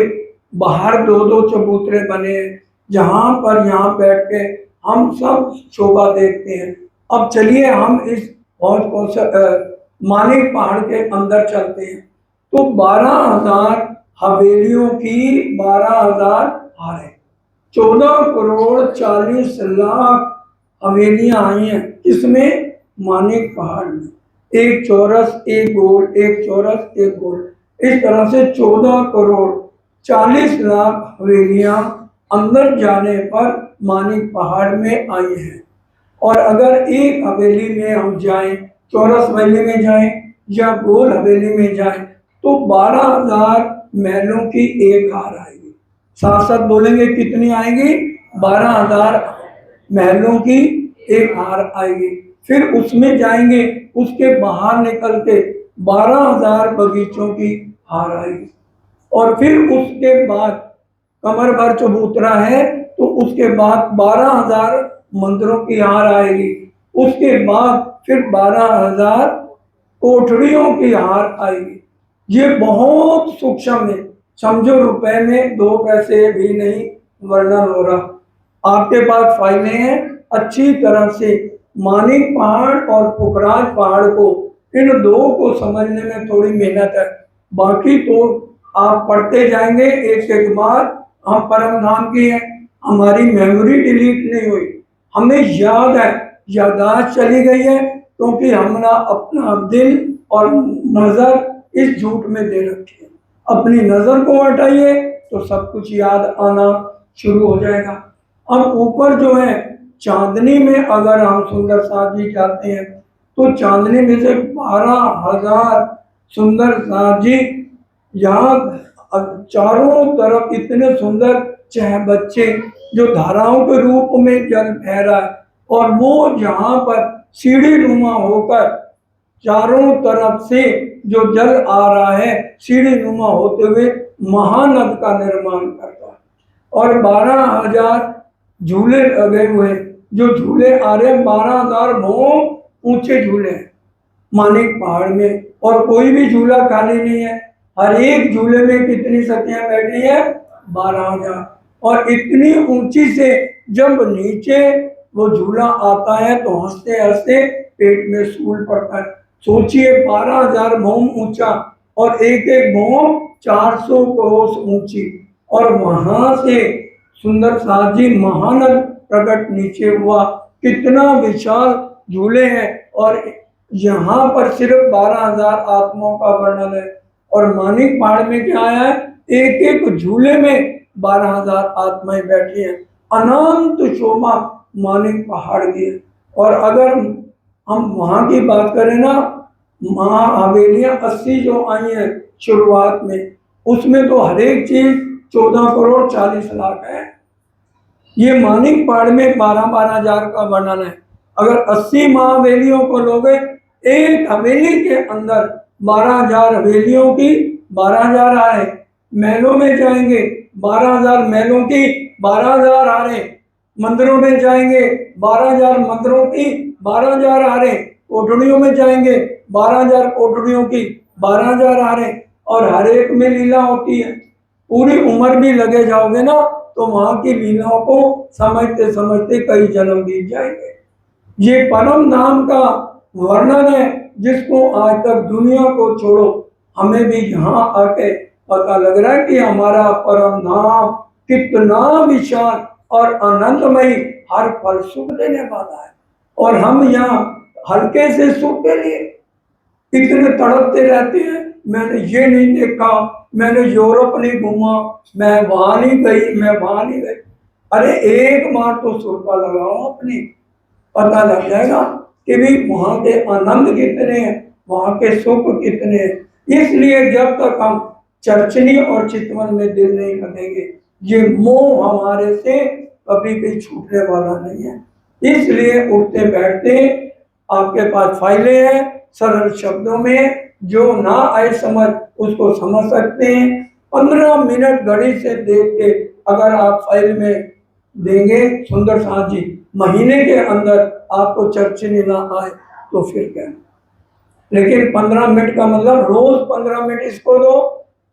बाहर 2-2 चबूतरे बने हैं, जहां पर यहाँ बैठ के हम सब शोभा देखते हैं। अब चलिए हम इस हौज कोसर मानिक पहाड़ के अंदर चलते हैं। तो 12,000 हवेलियों की 12,000 हारें, 14 करोड़ 40 लाख हवेलियां आई हैं। इसमें मानिक पहाड़ में एक चौरस एक गोल, एक चौरस एक गोल, इस तरह से 14 करोड़ 40 लाख हवेलियां अंदर जाने पर मानिक पहाड़ में आई हैं। और अगर एक हवेली में हम जाएं, चौरस हवेली में जाएं या गोल हवेली में जाएं, तो 12,000 महलों की एक हार आएगी। साथ साथ बोलेंगे कितनी आएगी, 12,000 महलों की एक हार आएगी। फिर उसमें जाएंगे, उसके बाहर निकल के 12,000 बगीचों की हार आएगी। और फिर उसके बाद कमर भर चबूतरा है, तो उसके बाद 12,000 मंदिरों की हार आएगी। उसके बाद फिर 12,000 कोठड़ियों की हार आएगी। ये बहुत सूक्ष्म है, समझो रुपए में 2 पैसे भी नहीं वर्णन हो रहा। आपके पास फाइलें हैं, अच्छी तरह से मानिक पहाड़ और पुखराज पहाड़ को, इन दो को समझने में थोड़ी मेहनत है, बाकी तो आप पढ़ते जाएंगे एक एक बार। हम परम धाम की हैं, हमारी मेमोरी डिलीट नहीं हुई, हमें याद है, याददाश्त चली गई है, क्योंकि हमने अपना दिल और नजर इस झूठ में दे रखी है। अपनी नजर को हटाइए तो सब कुछ याद आना शुरू हो जाएगा। अब ऊपर जो है चांदनी में अगर हम सुंदर साथ जी जाते हैं तो चांदनी में से 12,000 सुंदर साथ जी यहाँ चारों तरफ इतने सुंदर चाहे बच्चे जो धाराओं के रूप में जल बह रहा है, और वो यहाँ पर सीढ़ी नुमा होकर चारों तरफ से जो जल आ रहा है सीढ़ी नुमा होते हुए महानद का निर्माण करता है। और 12,000 झूले लगे हुए, जो झूले आ रहे हैं 12,000 बहुत ऊंचे झूले हैं मानिक पहाड़ में, और कोई भी झूला खाली नहीं है। हर एक झूले में कितनी सखियां बैठी है? 12,000। और इतनी ऊंची से जब नीचे वो झूला आता है तो हंसते हंसते पेट में सूल पड़ता है। सोचिए 12,000 भौम ऊंचा, और एक एक भौम 400 कोस ऊंची, और वहां से सुंदर साथ जी महानद प्रकट नीचे हुआ। कितना विशाल झूले हैं, और यहाँ पर सिर्फ 12,000 आत्माओं का वर्णन है। और मानिक पहाड़ में क्या है? एक एक झूले में 12,000 आत्माएं बैठी हैं। अनंत शोभा मानिक पहाड़ की है। और अगर हम वहां की बात करें ना, महाहवेलियां 80 जो आई हैं शुरुआत में, उसमें तो हर एक चीज 14 करोड़ 40 लाख है। ये मानिक पहाड़ में 12-12 हजार का वर्णन है। अगर 80 महाहवेलियों को लोगे, एक हवेली के अंदर 12,000 हवेलियों की 12,000 आ रहे, महलों में जाएंगे 12,000 महलों की 12,000 आ रहे, मंदिरों में जाएंगे 12,000 मंदिरों की 12,000 आ रहे, कोठड़ियों में जाएंगे 12,000 कोठड़ियों की 12,000 आ रहे, और हर एक में लीला होती है। पूरी उम्र भी लगे जाओगे ना तो वहां की लीलाओं को समझते समझते कई जन्म बीत जाएंगे। ये परम धाम का वर्णन है, जिसको आज तक दुनिया को छोड़ो, हमें भी यहाँ आके पता लग रहा है कि हमारा परम धाम कितना विशाल और आनंदमयी, हर पल सुख देने वाला है। और हम यहाँ हल्के से सुख के लिए इतने तड़पते रहते हैं। मैंने ये नहीं देखा, मैंने यूरोप नहीं घूमा, मैं वहां नहीं गई, मैं वहां नहीं गई। अरे एक बार तो सुरपा लगाओ अपनी, पता लग जाएगा कि भी वहां के आनंद कितने हैं, वहां के सुख कितने हैं। इसलिए जब तक हम चर्चनी और चितवन में दिल नहीं लगेंगे, ये मोह हमारे से कभी भी छूटने वाला नहीं है। इसलिए उठते बैठते आपके पास फाइलें हैं, सरल शब्दों में, जो ना आए समझ उसको समझ सकते हैं। 15 मिनट घड़ी से देख के अगर आप फाइल में देंगे सुंदर साथ जी, महीने के अंदर आपको चर्चनी ना आए तो फिर क्या। लेकिन 15 मिनट का मतलब रोज 15 मिनट इसको दो,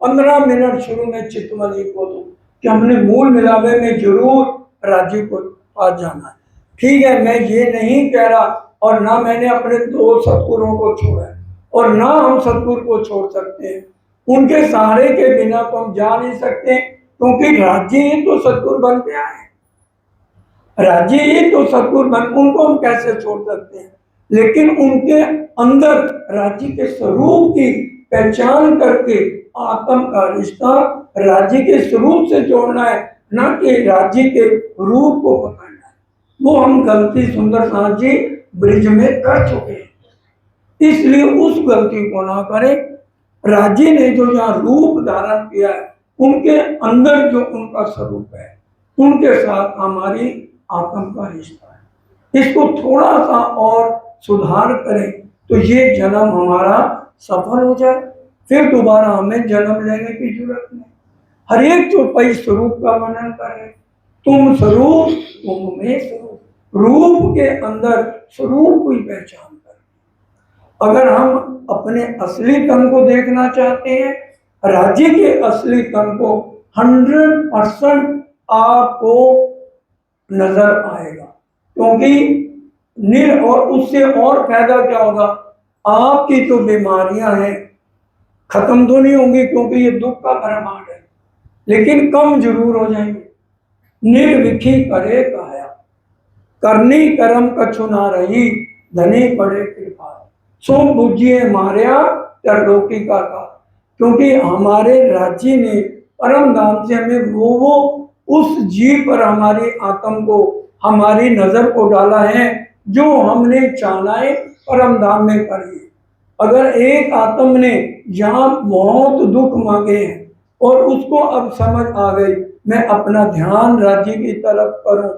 15 मिनट शुरू में चित्तमणि को दो, कि हमने मूल मिलावे में जरूर राज्य को पास जाना है। ठीक है, मैं ये नहीं कह रहा, और ना मैंने अपने 2 सतगुरुओं को छोड़ा है, और ना हम सतगुरु को छोड़ सकते हैं। उनके सहारे के बिना तो हम जा नहीं सकते, क्योंकि राज्य ही तो सतगुरु बन के आए, राज्य ही तो सतगुरु बन, उनको हम कैसे छोड़ सकते हैं। लेकिन उनके अंदर राज्य के स्वरूप की पहचान करके आत्म का रिश्ता राज्य के स्वरूप से जोड़ना है, ना कि राज्य के रूप को पकड़ना है। वो हम गलती सुंदर साथ जी ब्रिज में कर चुके हैं, इसलिए उस गलती को ना करें। राज्य ने जो यहाँ रूप धारण किया है, उनके अंदर जो उनका स्वरूप है, उनके साथ हमारी आत्म का रिश्ता है। इसको थोड़ा सा और सुधार करें तो ये जन्म हमारा सफल हो जाए, फिर दोबारा हमें जन्म लेने की जरूरत नहीं। हर एक चौपाई स्वरूप का वर्णन करें, तुम स्वरूप तुम में स्वरूप, रूप के अंदर स्वरूप की पहचान करें। अगर हम अपने असली तन को देखना चाहते हैं, राज्य के असली तन को 100% आपको नजर आएगा। क्योंकि और उससे और फायदा क्या होगा, आपकी जो बीमारियां हैं खत्म तो नहीं होंगी, क्योंकि ये दुख का ब्रह्मांड है, लेकिन कम जरूर हो जाएंगे। निर्विखी करे काया, करनी कर्म कछु ना रही, धनी पड़े कृपा, सो बुझिए मारिया त्रिलोकी का। क्योंकि हमारे राज्य ने परम धाम से हमें वो उस जीव पर हमारी आत्म को, हमारी नजर को डाला है जो हमने चाहनाए परम धाम में करी। अगर एक आत्म ने यहाँ बहुत दुख मांगे हैं और उसको अब समझ आ गई, मैं अपना ध्यान राज्य की तरफ करूं,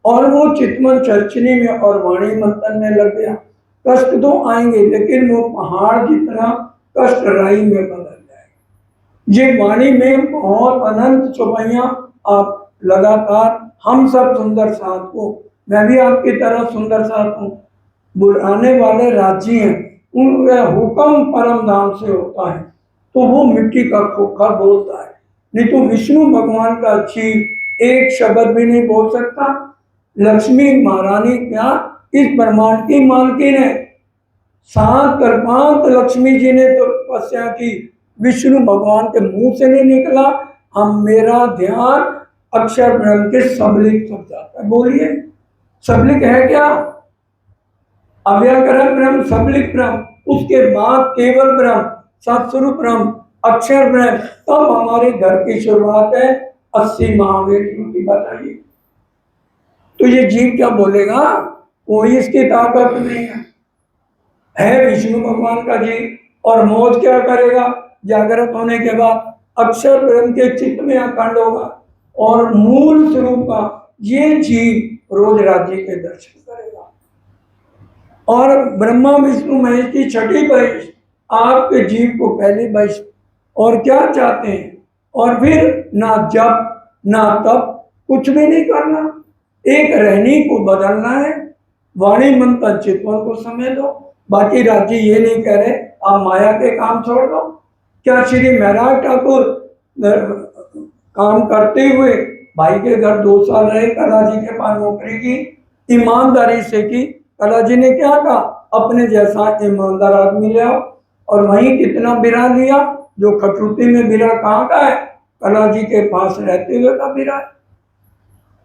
और वो चितमन चर्चनी में और वाणी मंथन में लग गया, कष्ट तो आएंगे लेकिन वो पहाड़ जितना कष्ट राई में बदल जाएगा। ये वाणी में बहुत अनंत चौपाइयां आप लगातार, हम सब सुंदर साथ को, मैं भी आपकी तरह सुंदर साथ हूँ, बुलाने वाले राजी हैं, उनका हुक्म परम धाम से होता है तो वो मिट्टी का खोखा बोलता है, नहीं तो विष्णु भगवान का जीव एक शब्द भी नहीं बोल सकता। लक्ष्मी महारानी क्या इस ब्रह्मांड की मालकिन है, 7 कल्पांत लक्ष्मी जी ने तो तपस्या की, विष्णु भगवान के मुंह से नहीं निकला। हम मेरा ध्यान अक्षर ब्रह्म के सबलिक तक जाता है। बोलिए सबलिक है क्या? अव्याकरण ब्रह्म, सबलिक ब्रह्म, उसके बाद केवल ब्रह्म, सत्स्वरूप ब्रह्म, अक्षर ब्रह्म, तब हमारे घर की शुरुआत है 80 महावीर की। बताइए तो ये जीव क्या बोलेगा? कोई इसकी ताकत नहीं है विष्णु भगवान का जीव। और मौज क्या करेगा? जागृत होने के बाद अक्षर ब्रह्म के चित्त में अखंड होगा और मूल स्वरूप का ये जीव रोज राज्य के दर्शन करेगा। और ब्रह्मा विष्णु महेश की छठी बहिष आपके जीव को पहली बहिष। और क्या चाहते हैं? और फिर ना जप ना तप, कुछ भी नहीं करना, एक रहनी को बदलना है, वाणी मंत्र चितवन को समय दो। बाकी राज्य ये नहीं कह रहे आप माया के काम छोड़ दो। क्या श्री महराज ठाकुर काम करते हुए भाई के घर 2 साल रहे, कला जी के पास नौकरी की, ईमानदारी से की। कला जी ने क्या कहा? अपने जैसा ईमानदार आदमी ले आओ। और वहीं कितना बिरा लिया, जो खटरुती में बिरा कहाँ का है? कला जी के पास रहते हुए का बिरा है।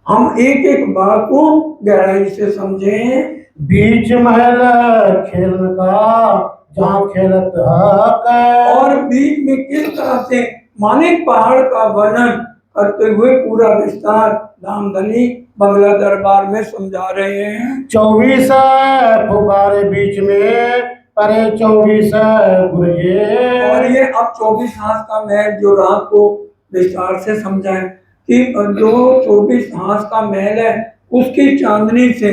हम एक एक बात को गहराई से समझें। बीच महल खेलन का जहाँ खेलत हक, और बीच में किस तरह से मानिक पहाड़ का वर्णन करते हुए पूरा विस्तार धामधनी बंगला दरबार में समझा रहे हैं। 24 फुब्बारे बीच में परे 24 गुरजे। और ये अब 24 हाथ का महल जो रात को विस्तार से समझाएं कि जो 24 हाथ का महल है उसकी चांदनी से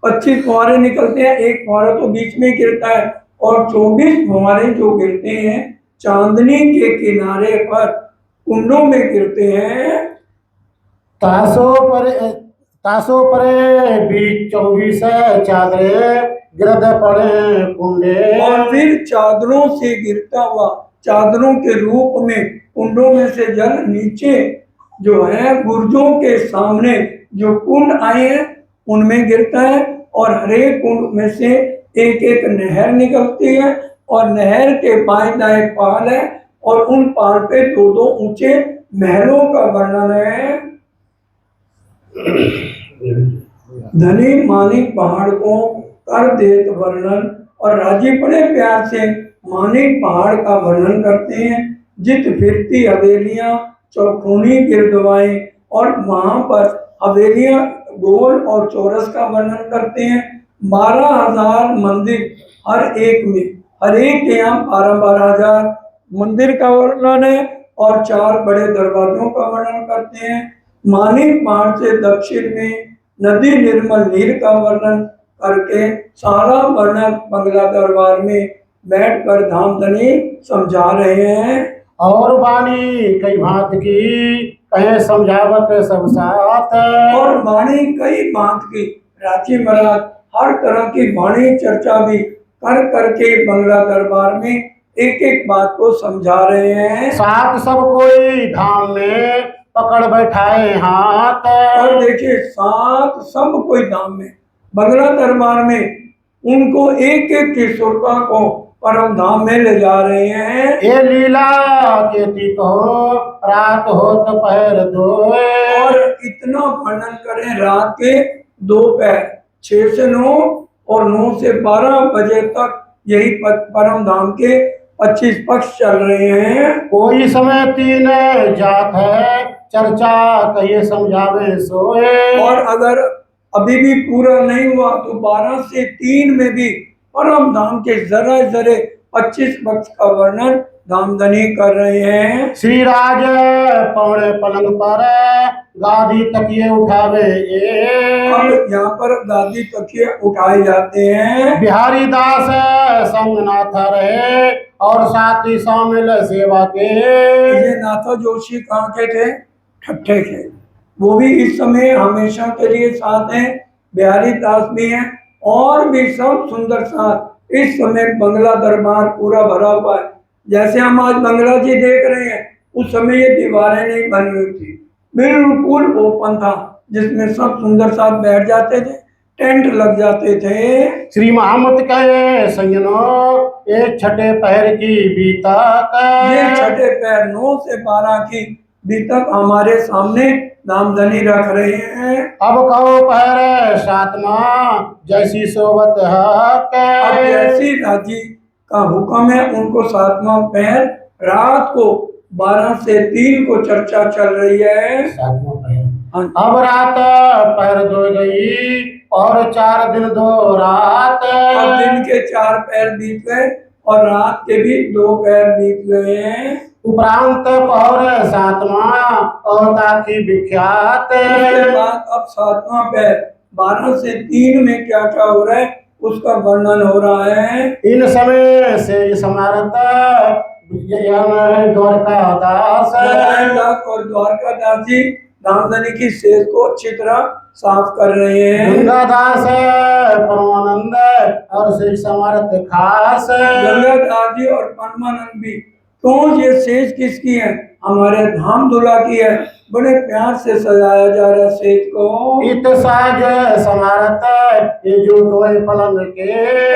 25 फुहारे निकलते हैं, एक फुहारा तो बीच में गिरता है, और 24 फुहारे जो गिरते हैं चांदनी के किनारे पर कुंडों में गिरते हैं। तासो परे बीच 24 चादरे गिरद पड़े कुंडे। और फिर चादरों से गिरता हुआ, चादरों के रूप में कुंडों में से जल नीचे जो है बुर्जों के सामने जो कुंड आए हैं उनमें गिरता है। और हरेक कुंड में से एक एक नहर निकलती है और नहर के बाएं दाएं पाल है और उन पाल पे 2-2 ऊंचे महलों का वर्णन है। धनी मानिक पहाड़ को कर देत वर्णन। और राजी बड़े प्यार से मानिक पहाड़ का वर्णन करते हैं। जित फिरती हवेलियां चौखूनी गिरदवाएं, और वहां पर हवेलियां गोल और चौरस का वर्णन करते हैं। 12,000 मंदिर हर एक में, हर एक के यहाँ 12,000 मंदिर का वर्णन है और 4 बड़े दरवाजों का वर्णन करते हैं। मानिक पहाड़ से दक्षिण में नदी निर्मल नीर का वर्णन करके सारा वर्णन बंगला दरबार में बैठकर धामधनी समझा रहे हैं। और वाणी कई भांत की कहे समझावत सब साथ। और वाणी कई भांत की, रांची महाराज हर तरह की वाणी चर्चा भी कर करके बंगला दरबार में एक एक बात को समझा रहे हैं। साथ सब कोई धाम में पकड़ बैठाए हाथ। और देखिए साथ सब कोई धाम में बंगला दरबार में उनको एक एक की सुरता को परम धाम में ले जा रहे हैं। ये लीला केती कहो रात हो दोपहर दोए। और इतना वर्णन करें रात के दोपहर 6 से 9 और 9 से 12 बजे तक यही परम धाम के 25 पक्ष चल रहे हैं। कोई समय तीन जात है चर्चा कहिए समझावे सोए। और अगर अभी भी पूरा नहीं हुआ तो 12 से 3 में भी परम धाम के जरा जरे 25 पक्ष का वर्णन धामधनी कर रहे हैं। श्री राज पौड़े पलंग पर गादी तकिए उठावे अब यहाँ पर गादी तकिए उठाए जाते हैं। बिहारी दास संग नाथ रहे और साथी शामिल सेवा के। ये नाथा जोशी कहाँ के थे? ठट्ठे के। वो भी इस समय हमेशा के लिए साथ हैं। बिहारी दास भी हैं और भी सब सुंदर साथ। इस समय बंगला दरबार पूरा भरा हुआ है। जैसे हम आज बंगला जी देख रहे हैं उस समय ये दीवारें नहीं बनी हुई थी, बिल्कुल ओपन था जिसमें सब सुंदर साथ बैठ जाते थे, टेंट लग जाते थे। श्री मोहम्मद कहे संगनो एक छठे पहर की बीता ये छठे पैर 9 से 12 की बीतक हमारे सामने नामधनी रख रहे हैं। अब कहो पहर सातमा जैसी सोबत अब है। जैसी राजी का हुक्म है उनको 7वां पैर रात को 12 से 3 को चर्चा चल रही है। सातवां पहर। हाँ। अब रात पहर दो गई और 4 दिन 2 रात। अब दिन के 4 पैर बीत गए और रात के भी 2 पैर बीत गए हैं। उपरांत पहर सातवां और ताकि विख्यात। उसके बाद अब 7वां पैर 12 से 3 में क्या क्या हो रहा है उसका वर्णन हो रहा है। इन समय से समारत द्वारका दास और द्वारका दास जी रामधनी की सेज को अच्छी तरह साफ कर रहे हैं। गंगा दास परमानंद और श्री समारत खास। गंगा दास जी और परमानंद भी। तो ये सेज किसकी है? हमारे धाम दूल्हा की है। बड़े प्यार से सजाया जा रहा है सेज को। इत साज समारत ये जो दो पलंग के।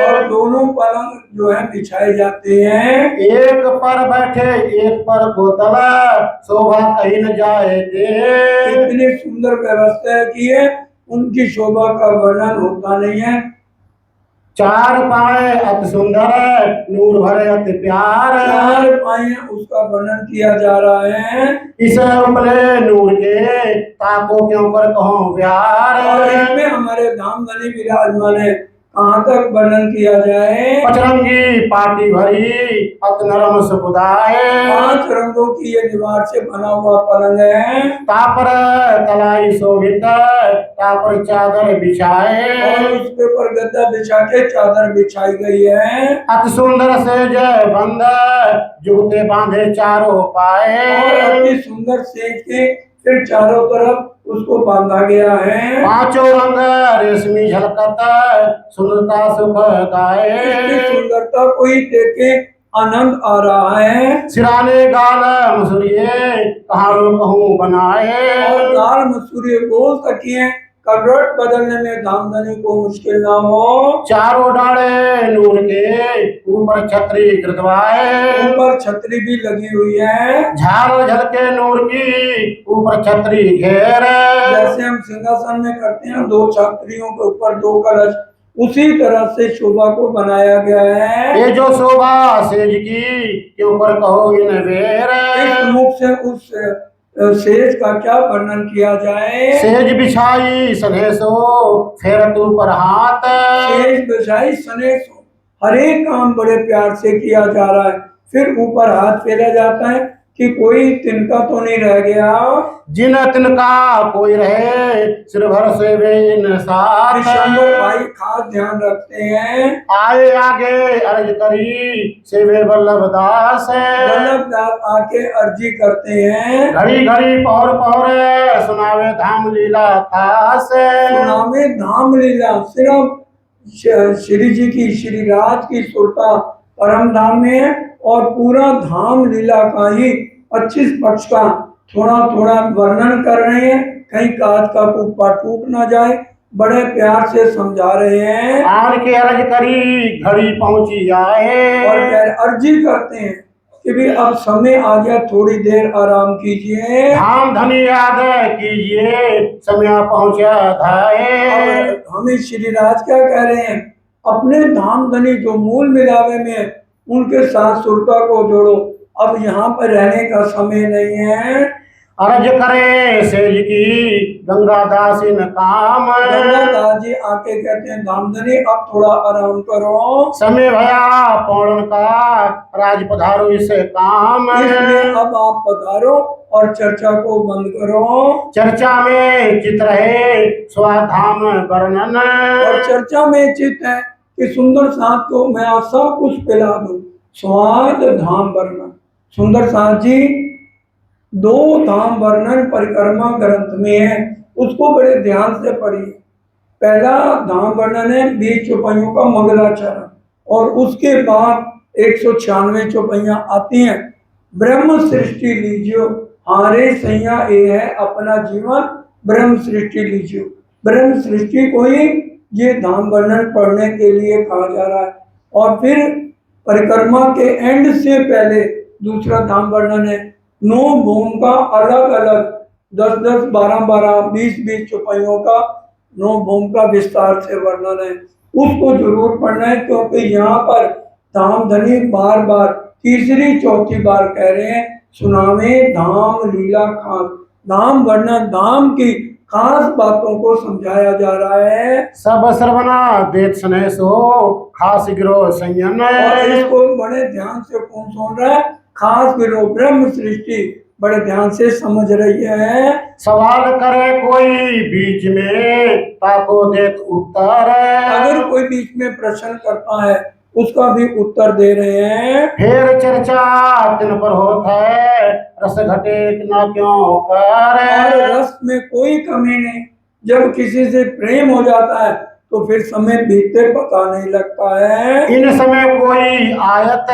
और दोनों पलंग जो है बिछाए जाते हैं। एक पर बैठे एक पर बोतला शोभा कहीं न जाए के। इतनी सुंदर व्यवस्था की है उनकी शोभा का वर्णन होता नहीं है। 4 पाए अति सुंदर नूर भरे अति प्यार। 4 पाए उसका वर्णन किया जा रहा है। इस उपले नूर के ताको क्यों कर कहो और प्यार। इसमें हमारे धामधनी विराजमान है। कहाँ तक वर्णन किया जाए? पचरंगी पाटी भरी अति नरम सुखदाए। 5 रंगों की ये दीवार से बना हुआ पलंग है। तापर तलाई शोभित तापर चादर बिछाए। और उसके ऊपर गद्दा बिछा के चादर बिछाई गई है। अति सुंदर से जय बंद जुगते बांधे चारों पाए। और अति सुंदर सेज के फिर चारों तरफ उसको बांधा गया है। 5 रंग रेशमी झलकत सुंदरता सुखदाए। इसकी सुंदरता को ही देखे आनंद आ रहा है। सिराने गाल मसूरिये कहाँ कहूँ बनाए। और दाल मसूरी गोल तकिए करवट बदलने में धामधनी को मुश्किल ना हो। चारों डाले नूर के ऊपर छतरी गिरदवाए। ऊपर छतरी भी लगी हुई है। झाल झलके नूर की ऊपर छतरी घेर। जैसे हम सिंहासन में करते हैं 2 छतरियों के ऊपर 2 कलश, उसी तरह से शोभा को बनाया गया है। ये जो शोभा सेज की के ऊपर कहो इन वेर। इस मुख से उस सेज का क्या वर्णन किया जाए? सेज बिछाई सनेसो फेर तू पर हाथ। सेज बिछाई सनेस हर एक काम बड़े प्यार से किया जा रहा है। फिर ऊपर हाथ फेरा जाता है कि कोई तिनका तो नहीं रह गया। जिन तिनका कोई रहे सिर भर से वे इन साथ। विश्वम्बर भाई खास ध्यान रखते हैं। आए आगे अर्ज करी से वे वल्लभ दास। वल्लभ दास आके अर्जी करते हैं। घड़ी घड़ी पौर पौर सुनावे धाम लीला खास। सुनावे धाम लीला सिर्फ श्री जी की श्री राज की सुरता परम धाम में है और पूरा धाम लीला का ही 25 पक्ष का थोड़ा थोड़ा वर्णन कर रहे हैं, कहीं काज का कुप्पा टूट ना जाए, बड़े प्यार से समझा रहे हैं। आन के अर्ज करी घड़ी पहुंची आए। और अर्जी करते हैं कि भी अब समय आ गया, थोड़ी देर आराम कीजिए। धाम धनी याद कीजिए समय पहुंचा धाए। और हमें श्री राज क्या कह रहे हैं, अपने धाम धनी जो मूल मिलावे में है, उनके साथ सुरता को जोड़ो, अब यहाँ पर रहने का समय नहीं है। अर्ज करे सेज की गंगादास इन काम। गंगादास जी आके कहते हैं धामधनी अब थोड़ा आराम करो, समय भया पौड़न का राज पधारो इसे काम। इसलिए अब आप पधारो और चर्चा को बंद करो। चर्चा में चित रहे स्वाधाम वर्णन। और चर्चा में चित है कि सुंदर साथ को मैं आज सब कुछ पिला दूं। स्वाद धाम वर्णन, सुंदर साथ जी दो धाम वर्णन परिक्रमा ग्रंथ में है, उसको बड़े ध्यान से पढ़िए। पहला धाम वर्णन है 20 चौपाइयों का मंगलाचरण, और उसके बाद 196 चौपाइयां आती हैं। ब्रह्म सृष्टि लीजियो हारे सैया ए है अपना जीवन, ब्रह्म सृष्टि लीजियो। ब्रह्म सृष्टि को ही ये धाम वर्णन पढ़ने के लिए कहा जा रहा है। और फिर परिक्रमा के एंड से पहले दूसरा धाम वर्णन है 9 भूम का अलग अलग 10-10, 12-12, 20-20 चौपाइयों का 9 भूम का विस्तार से वर्णन है, उसको जरूर पढ़ना है। क्योंकि यहाँ पर धाम धनी बार बार तीसरी चौथी बार कह रहे हैं सुनावे धाम लीला खास, धाम वर्णन धाम की खास बातों को समझाया जा रहा है। सब श्रवणा देख स्नेह सो खास गिरो संयन। और इसको बड़े ध्यान से कौन सुन रहा है, खास गिरो ब्रह्म सृष्टि बड़े ध्यान से समझ रही है। सवाल करे कोई बीच में ताको देख उत्तर। अगर कोई बीच में प्रश्न करता है उसका भी उत्तर दे रहे हैं। फिर चर्चा दिन पर होता है रस घटे ना क्यों कर। और रस में कोई कमी नहीं, जब किसी से प्रेम हो जाता है तो फिर समय बीतते पता नहीं लगता है। इन समय कोई आयत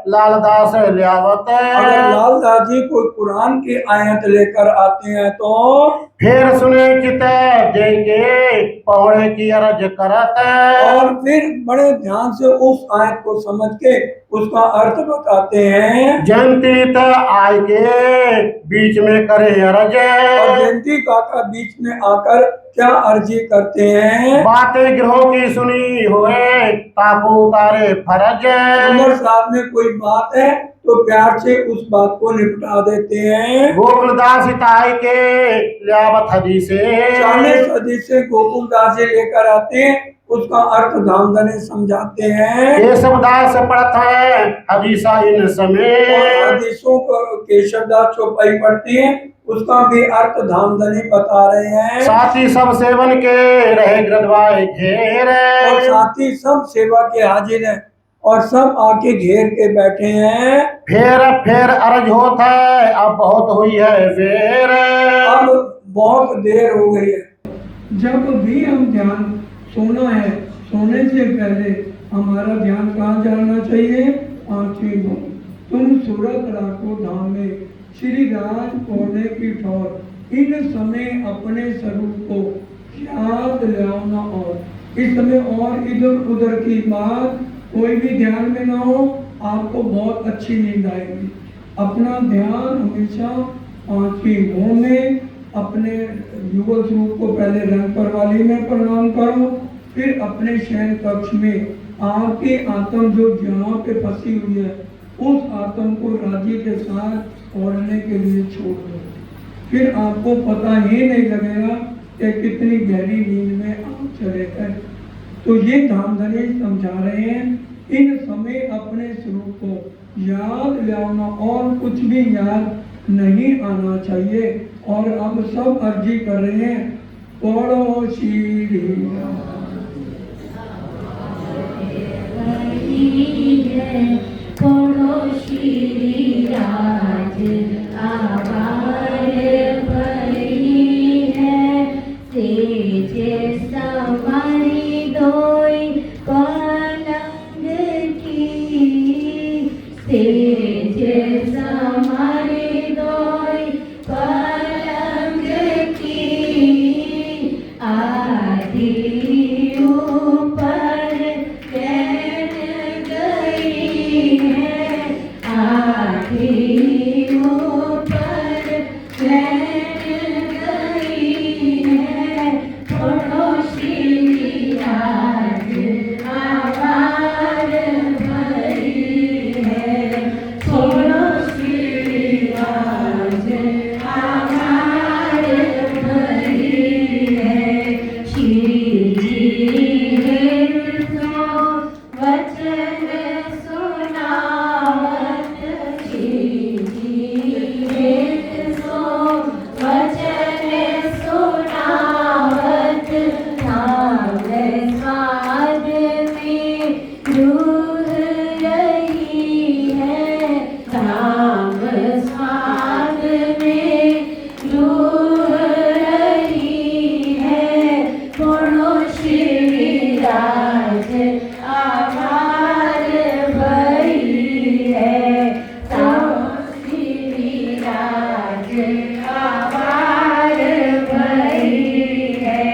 लालदास लियावत। अगर लालदास जी कोई कुरान की आयत लेकर आते हैं तो फिर सुने चित दे के पौड़े की अर्ज करत। और फिर बड़े ध्यान से उस आयत को समझ के उसका अर्थ बताते हैं। जयंती आय के बीच में करे अर्ज। और जयंती काका बीच में आकर क्या अर्जी करते हैं, बातें ग्रहों की सुनी हुए ताकू उतारे फरज। सुंदर साथ में कोई बात है तो प्यार से उस बात को निपटा देते हैं। गोकुलदास ताई के लियावत हदीसे। 40 हदीस से गोकुलदास जी लेकर आते हैं, उसका अर्थ धामधनी समझाते हैं। केशवदास पढ़त है हदीसा इन समय। और हदीसों को केशवदास चौपाई पढ़ते हैं, उसका भी अर्थ धामधनी बता रहे हैं। साथी सब सेवन के रहे ग्रदवाए घेर। और साथी सब सेवा के हाजिर हैं और सब आके घेर के बैठे हैं। फिर अर्ज होता है अब बहुत हुई है देर। अब बहुत देर हो गई है। जब भी हम ध्यान सोना है, सोने से पहले हमारा ध्यान कहाँ जाना चाहिए, आंखें बंद। तुम सूरत राखो धाम में श्री राज पौने की ठौर, इन समय अपने स्वरूप को याद लाना। और इस समय और इधर उधर की बात कोई भी ध्यान में ना हो, आपको बहुत अच्छी नींद आएगी। अपना ध्यान हमेशा आंखें घूमे, अपने युगल स्वरूप को पहले रंग परवाली में प्रणाम करो, फिर अपने शयन कक्ष में आपकी आत्म जो जहाँ पे फंसी हुई है उस आत्म को राजी के साथ ओढ़ने के लिए छोड़ दो। फिर आपको पता ही नहीं लगेगा कि कितनी गहरी नींद में आप चले गए। तो ये धामधनी समझा रहे हैं, इन समय अपने स्वरूप को याद लाना और कुछ भी याद नहीं आना चाहिए। और अब सब अर्जी कर रहे हैं, पढ़ो श्री पढ़ो श्री राज आवार भरी है, तेज समारी दोई पलंग की, तेज समारी दोई समाधियों पर बैठ गई है, पड़ोसी आज आवार भरी है, पड़ोसी आज आवार भरी है। श्री जी तो वचन सुनावत, श्री जी सो वचन सुनावत, नाम स्वाद में रूह रही है, नाम स्वाद में रूह रही है, पड़ोसी राज आभार भरी है, पड़ोसी राज आभार भरी है।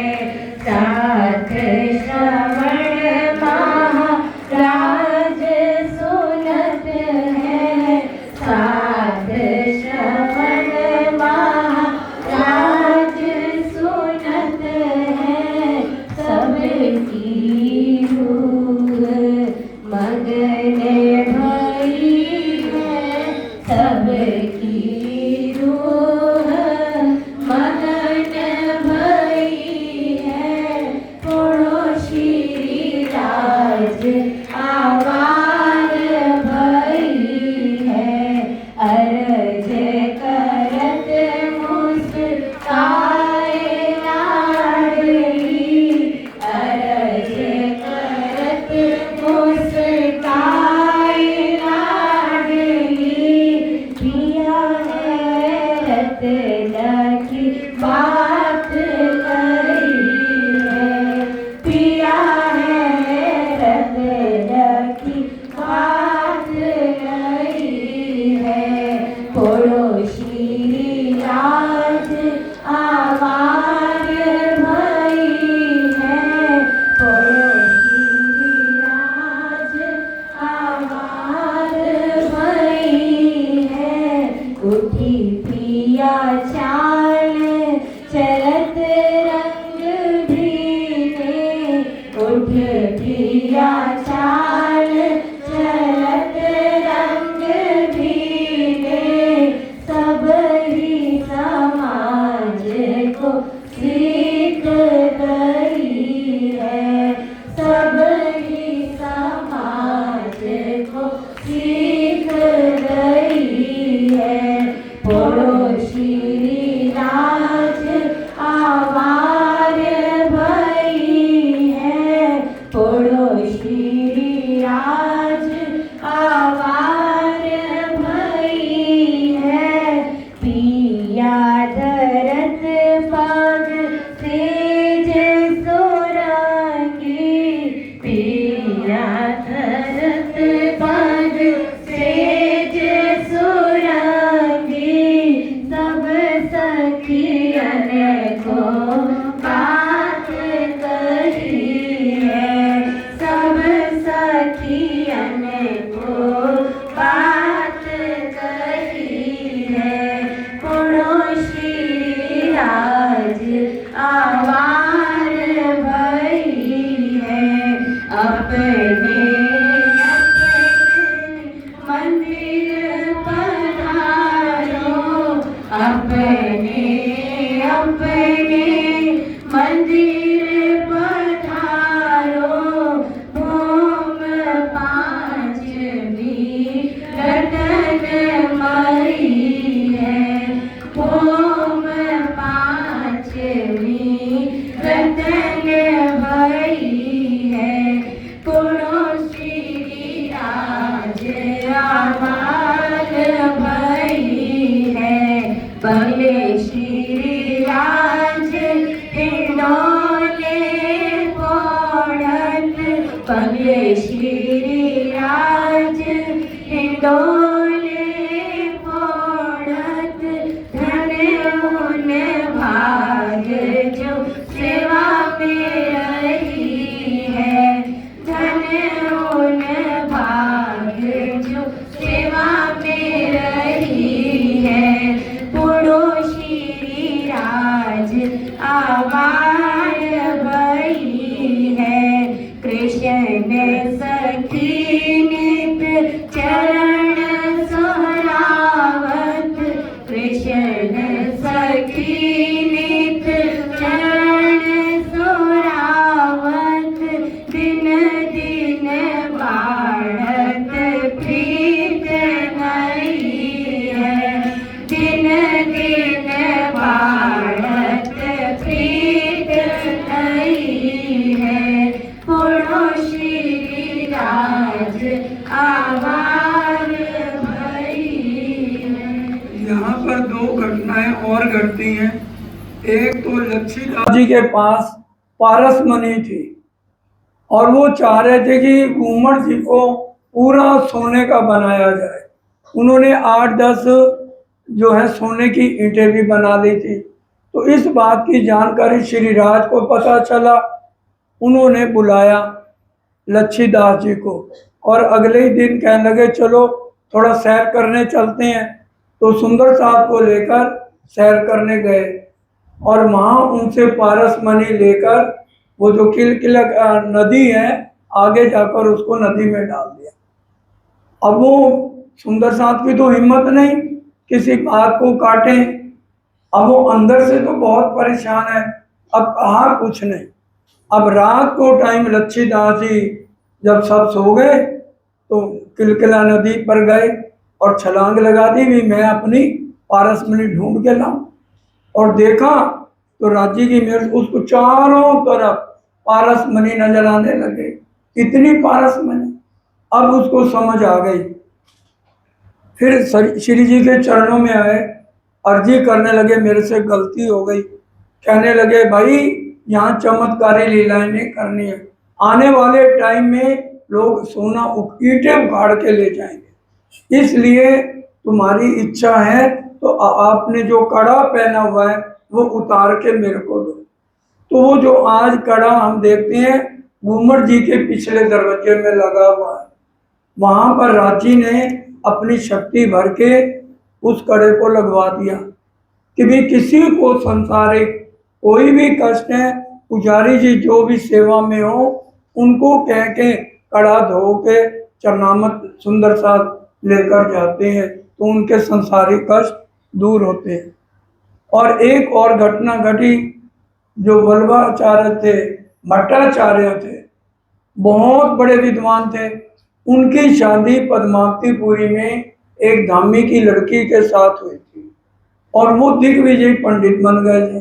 साथ श्रवण महाराज सुनत है, साथ श्रवण महाराज सुनत है, सबकी रूह मगन भई है, सबकी रूह मगन भई है, पड़ोसी राज आवार भई है। अर्ज करत मुस्काए लाडली, अर्ज करत मुस्काए लाडली, पिया है रत्न की बात करी है, पिया है रत्न की बात करी है, पड़ोसी राज आवार भई है, पड़ोसी राज आवार भई है। उठी पिया चाल चलत रंग भीने, उठ पिया चाल चलत रंग भीने, सब ही समाज को सीख गई है, सब ही समाज को सीख गई है, पड़ोसी राज आवार भई है, पड़ोसी राज आवार भई है। पिया धरत पाग सेज सोरांगी, पिया धरत पाग सेज सोरांगी, सब सखियन को बात कही है, सब सखियन को बात कही है, पड़ोसी राज आवार भई है। अपने मंदिर पधारो, अपने अपने मंदिर पधारो, भूम पांचवी रतन मई है, भूम पांचवी रतन भई है, पड़ोसी राज आवार भई है। पहले श्री राज हिंडोले पड़त, पहले श्री राज हिंडोले पड़त, धन्य उन भाग जो सेवा में रही है, धन्य उन भाग जो सेवा में आवाज भरी है। यहाँ पर दो घटनाएं और घटती हैं। एक तो लच्छीदास जी के पास पारस मणि थी और वो चाह रहे थे कि घूमर जी को पूरा सोने का बनाया जाए। उन्होंने 8-10 जो है सोने की ईंटें भी बना ली थी। तो इस बात की जानकारी श्री राज को पता चला। उन्होंने बुलाया लच्छीदास जी को और अगले ही दिन कहने लगे चलो थोड़ा सैर करने चलते हैं। तो सुंदर साहब को लेकर सैर करने गए और वहाँ उनसे पारस मणि लेकर वो जो किलकिलक नदी है आगे जाकर उसको नदी में डाल दिया। अब वो सुंदर साहब की तो हिम्मत नहीं किसी बात को काटे। अब वो अंदर से तो बहुत परेशान है, अब कहा कुछ नहीं। अब रात को टाइम लच्छीदास जी जब सब सो गए तो किलकिला नदी पर गए और छलांग लगा दी भी मैं अपनी पारस मणि ढूंढ के लाऊं। और देखा तो राज्य की मेरे उसको चारों तरफ पारस मणि नजर आने लगे, इतनी पारस मणि। अब उसको समझ आ गई। फिर श्री जी के चरणों में आए, अर्जी करने लगे मेरे से गलती हो गई। कहने लगे भाई यहाँ चमत्कारी लीलाएं नहीं करनी है, आने वाले टाइम में लोग सोना ईंटें उखाड़ के ले जाएंगे, इसलिए तुम्हारी इच्छा है तो आपने जो कड़ा पहना हुआ है वो उतार के मेरे को दो। तो वो जो आज कड़ा हम देखते हैं घूमर जी के पिछले दरवाजे में लगा हुआ है, वहां पर रांची ने अपनी शक्ति भर के उस कड़े को लगवा दिया कि भी किसी को संसारिक कोई भी कष्ट है, पुजारी जी जो भी सेवा में हो उनको कह के कड़ा धो के चरनामत सुंदर साथ लेकर जाते हैं तो उनके संसारिक कष्ट दूर होते हैं। और एक और घटना घटी, जो वल्लभाचार्य थे, भट्टाचार्य थे, बहुत बड़े विद्वान थे। उनकी शादी पद्मावतीपुरी में एक धामी की लड़की के साथ हुई थी और वो दिग्विजय पंडित बन गए थे।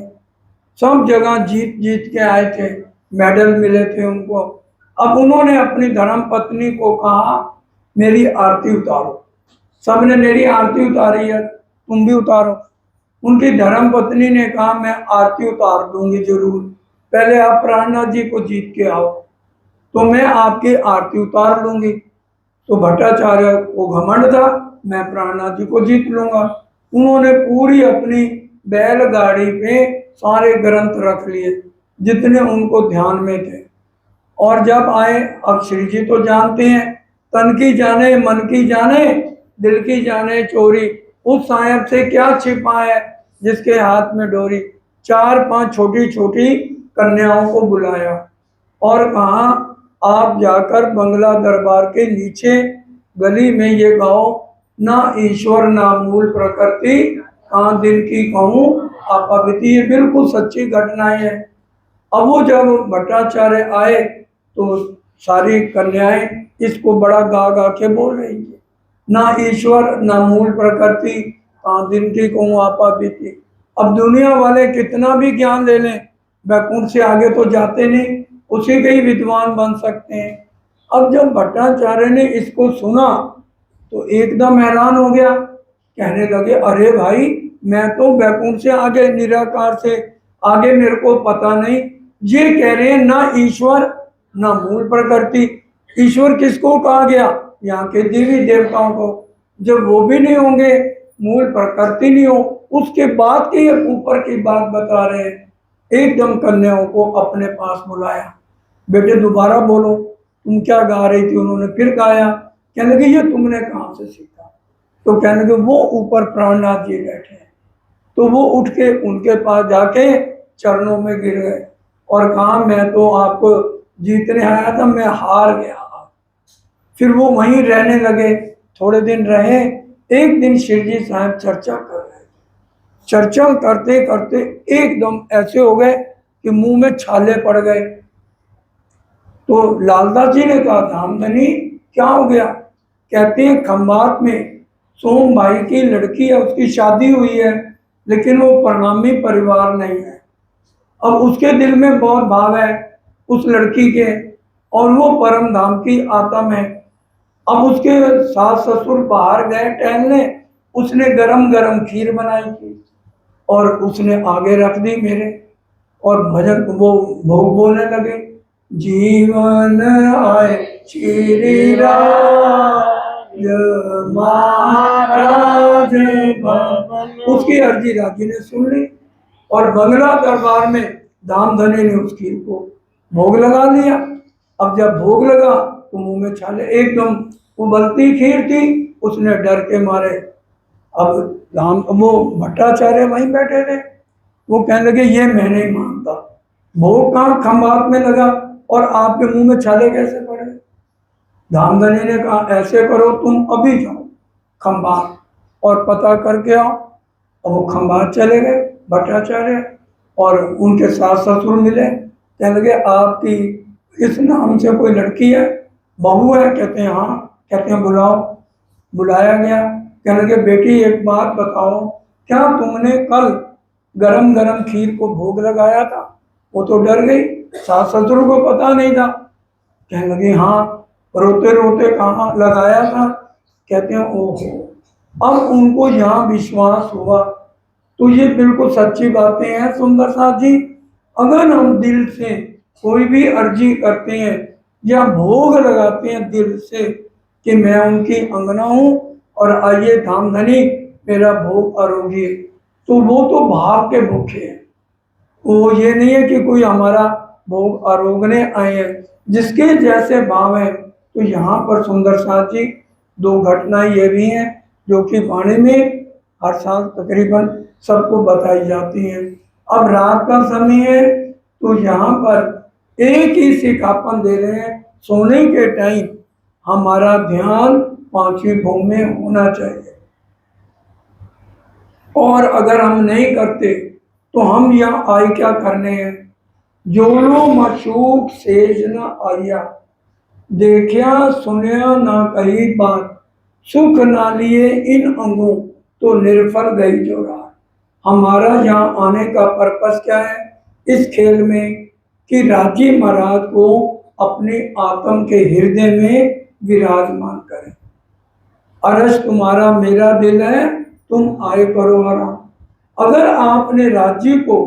सब जगह जीत जीत के आए थे, मेडल मिले थे उनको। अब उन्होंने अपनी धर्म पत्नी को कहा मेरी आरती उतारो। सबने मेरी आरती उतारी है, तुम भी उतारो। उनकी धर्म पत्नी ने कहा मैं आरती उतार दूंगी जरूर, पहले आप प्राणनाथ जी को जीत के आओ तो मैं आपकी आरती उतार लूंगी। तो भट्टाचार्य को घमंड था मैं प्राणनाथ जी को जीत लूंगा। उन्होंने पूरी अपनी बैलगाड़ी पे सारे ग्रंथ रख लिए जितने उनको ध्यान में थे। और जब आए, अब श्री जी तो जानते हैं तन की जाने मन की जाने दिल की जाने चोरी, उस साहेब से क्या छिपा है जिसके हाथ में डोरी। 4-5 छोटी छोटी कन्याओं को बुलाया और कहा आप जाकर बंगला दरबार के नीचे गली में ये गाओ ना ईश्वर ना मूल प्रकृति कहाँ दिल की कहूँ आपा बीती। ये बिल्कुल सच्ची घटनाएं है। अब वो जब भट्टाचार्य आए तो सारी कन्याएं इसको बड़ा गा गा के बोल रही थी, ना ईश्वर ना मूल प्रकृति कहाँ दिन की कहूँ आपा बीती। अब दुनिया वाले कितना भी ज्ञान ले लें वैकुंठ से आगे तो जाते नहीं, उसी के ही विद्वान बन सकते हैं। अब जब भट्टाचार्य ने इसको सुना तो एकदम हैरान हो गया, कहने लगे अरे भाई मैं तो वैकुंठ से आगे निराकार से आगे मेरे को पता नहीं, ये कह रहे हैं ना ईश्वर ना मूल प्रकृति। ईश्वर किसको कहा गया? यहाँ के देवी देवताओं को। जब वो भी नहीं होंगे, मूल प्रकृति नहीं हो, उसके बाद की ऊपर की बात बता रहे हैं। एकदम कन्याओं को अपने पास बुलाया, बेटे दोबारा बोलो तुम क्या गा रही थी। उन्होंने फिर गाया। कहने लगे ये तुमने कहाँ से सीखा? तो कहने लगे वो ऊपर प्राणनाथ जी बैठे हैं। तो वो उठ के उनके पास जाके चरणों में गिर गए और कहा मैं तो आपको जीतने आया था, मैं हार गया। फिर वो वहीं रहने लगे, थोड़े दिन रहे। एक दिन शिवजी साहब चर्चा कर रहे, चर्चा करते करते एकदम ऐसे हो गए कि मुंह में छाले पड़ गए। तो लालदास जी ने कहा धामधनी क्या हो गया? कहते हैं खंबात में सोम भाई की लड़की है, उसकी शादी हुई है लेकिन वो प्रणामी परिवार नहीं है। अब उसके दिल में बहुत भाव है उस लड़की के और वो परम धाम की आत्मा है। अब उसके सास ससुर बाहर गए टहलने, उसने गरम गरम खीर बनाई थी और उसने आगे रख दी मेरे, और भजन वो भोग बोलने लगे, जीवन आए श्री राज महाराज भवन। उसकी अर्जी राजी ने सुन ली और बंगला दरबार में धामधनी ने उस खीर को भोग लगा लिया। अब जब भोग लगा तो मुंह में छाले, एकदम उबलती खीर थी, उसने डर के मारे, अब राम वो भट्टाचार्य वहीं बैठे थे, वो कहने लगे ये मैं नहीं मानता, भोग कहाँ खंबात में लगा और आपके मुंह में छाले कैसे पड़े। धामधनी ने कहा ऐसे करो, तुम अभी जाओ खंबात और पता करके आओ। अब वो खंबात चले गए भट्टाचार्य, और उनके सास ससुर मिले, कहने लगे आपकी इस नाम से कोई लड़की है, बहू है? कहते हैं हाँ। कहते हैं बुलाओ। बुलाया गया, कहने लगे बेटी एक बात बताओ, क्या तुमने कल गरम गरम खीर को भोग लगाया था? वो तो डर गई, सास ससुर को पता नहीं था। कहने लगे हाँ। रोते रोते कहाँ लगाया था? कहते हैं ओहो। अब उनको यहाँ विश्वास हुआ। तो ये बिल्कुल सच्ची बातें हैं सुंदर साथ जी। अगर हम दिल से कोई भी अर्जी करते हैं या भोग लगाते हैं दिल से कि मैं उनकी अंगना हूँ और आइए धामधनी मेरा भोग आरोगी, तो वो तो भाव के भूखे हैं। वो ये नहीं है कि कोई हमारा भोग आरोगने आए हैं, जिसके जैसे भाव है। तो यहाँ पर सुंदर साथ जी दो घटनाएं ये भी हैं जो कि वाणी में हर साल तकरीबन सबको बताई जाती हैं। अब रात का समय है तो यहाँ पर एक ही सिखापन दे रहे हैं, सोने के टाइम हमारा ध्यान पांचवी भूमि में होना चाहिए, और अगर हम नहीं करते तो हम यहाँ आए क्या करने हैं। जोलो मशूक सेज न आया, देखिया सुनिया ना कही बात, सुख ना लिए इन अंगों तो निर्फल गई जो रात। हमारा यहाँ आने का पर्पस क्या है इस खेल में, कि राजी महाराज को अपने आत्म के हृदय में विराजमान करें। अरस तुम्हारा मेरा दिल है, तुम आए करो आराम। अगर आपने राज्य को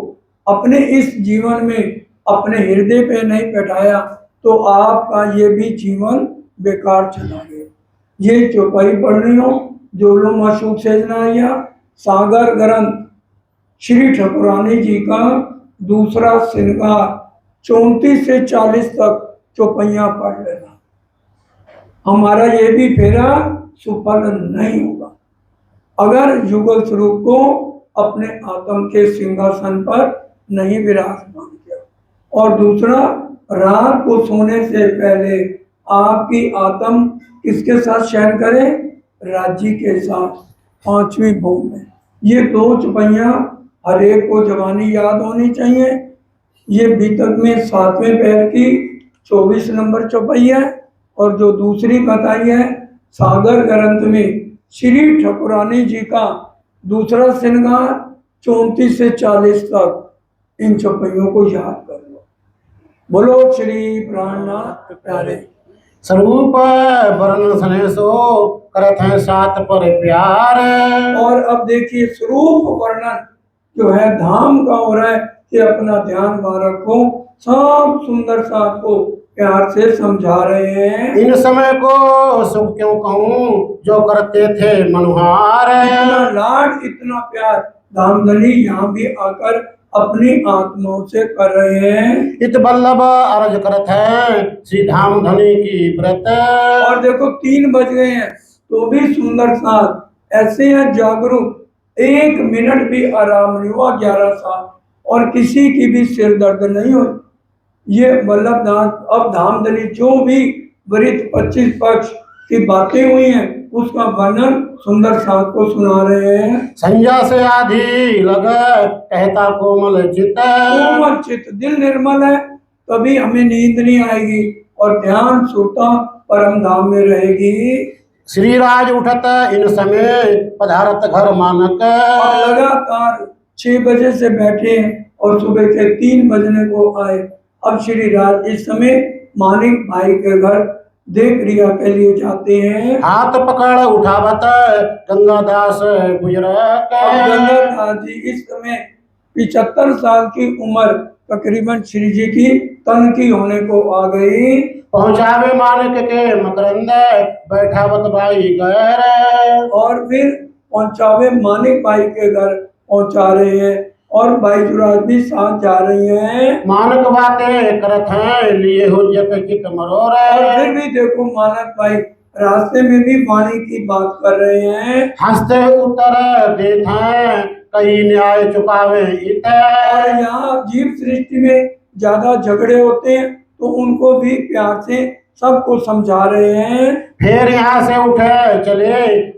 अपने इस जीवन में अपने हृदय पे नहीं बैठाया तो आपका ये भी जीवन बेकार चला गया। ये चौपाई पढ़नी हो, जो लो मशूक सेजना, सागर ग्रंथ श्री ठाकुरानी जी का दूसरा श्रृंगार 34 से 40 तक चौपैया पढ़ लेना। हमारा ये भी फेरा सुफल नहीं होगा अगर युगल स्वरूप को अपने आत्म के सिंहासन पर नहीं विराजमान किया। और दूसरा, रात को सोने से पहले आपकी आत्म किसके साथ शयन करे? राज्य के साथ, पांचवी भूमि में। ये दो चौपैया हर एक को जवानी याद होनी चाहिए। ये बीतक में 7वें पैर की 24 नंबर चौपैया है, और जो दूसरी बताई है सागर ग्रंथ में श्री ठाकुरानी जी का दूसरा श्रृंगार 34 से 40 तक, इन चौपैयों को याद कर लो। बोलो श्री प्राणनाथ प्यारे। स्वरूप वर्ण सनेसो करत हैं सात पर प्यार। और अब देखिए स्वरूप वर्णन जो है धाम का हो रहा है कि अपना ध्यान वहां रखो। सब सुंदर साथ को प्यार से समझा रहे हैं। इन समय को सुख क्यों कहूँ जो करते थे मनुहार। इतना लाड इतना प्यार धामधनी यहाँ भी आकर अपनी आत्माओं से कर रहे हैं। इत बल्लभ अर्ज करत है श्री धामधनी की व्रत। और देखो 3 बज गए हैं तो भी सुंदर साथ ऐसे हैं जागरूक, 1 मिनट भी आराम नहीं हुआ 11 साल, और किसी की भी सिर दर्द नहीं हुई। ये वल्लभ दास अब धामधनी जो भी वरिष्ठ 25 पक्ष की बातें हुई हैं उसका वर्णन सुंदर साथ को सुना रहे हैं। संज्ञा से आधी लग कहता कोमल चित। कोमल चित, दिल निर्मल है तभी हमें नींद नहीं आएगी और ध्यान सुरता परम धाम में रहेगी। श्री राज उठत इन समय पधारत घर मानक। और लगातार 6 बजे से बैठे हैं और सुबह के 3 बजने को आए। अब श्री राज इस समय मानिक भाई के घर देह क्रिया के लिए जाते हैं। हाथ पकड़ उठावत गंगादास गुजरत। अब गंगादास जी इस समय 75 साल की उम्र तकरीबन श्री जी की तन की होने को आ गई। पहुंचावे मानिक के मकरंद बैठावत बाई गैर। और फिर पहुंचावे मानिक भाई के घर पहुंचा रहे हैं और भाई जुराज भी साथ जा रही हैं। मानक बातें करत हैं लिए हो जत चित मरोर। और फिर भी देखो मानक भाई रास्ते में भी वाणी की बात कर रहे हैं। हंसते उत्तर देत हैं कई न्याय चुकावे इत। और यहाँ जीव सृष्टि में ज्यादा झगड़े होते हैं तो उनको भी प्यार से सबको समझा रहे हैं। फिर यहाँ से उठे चले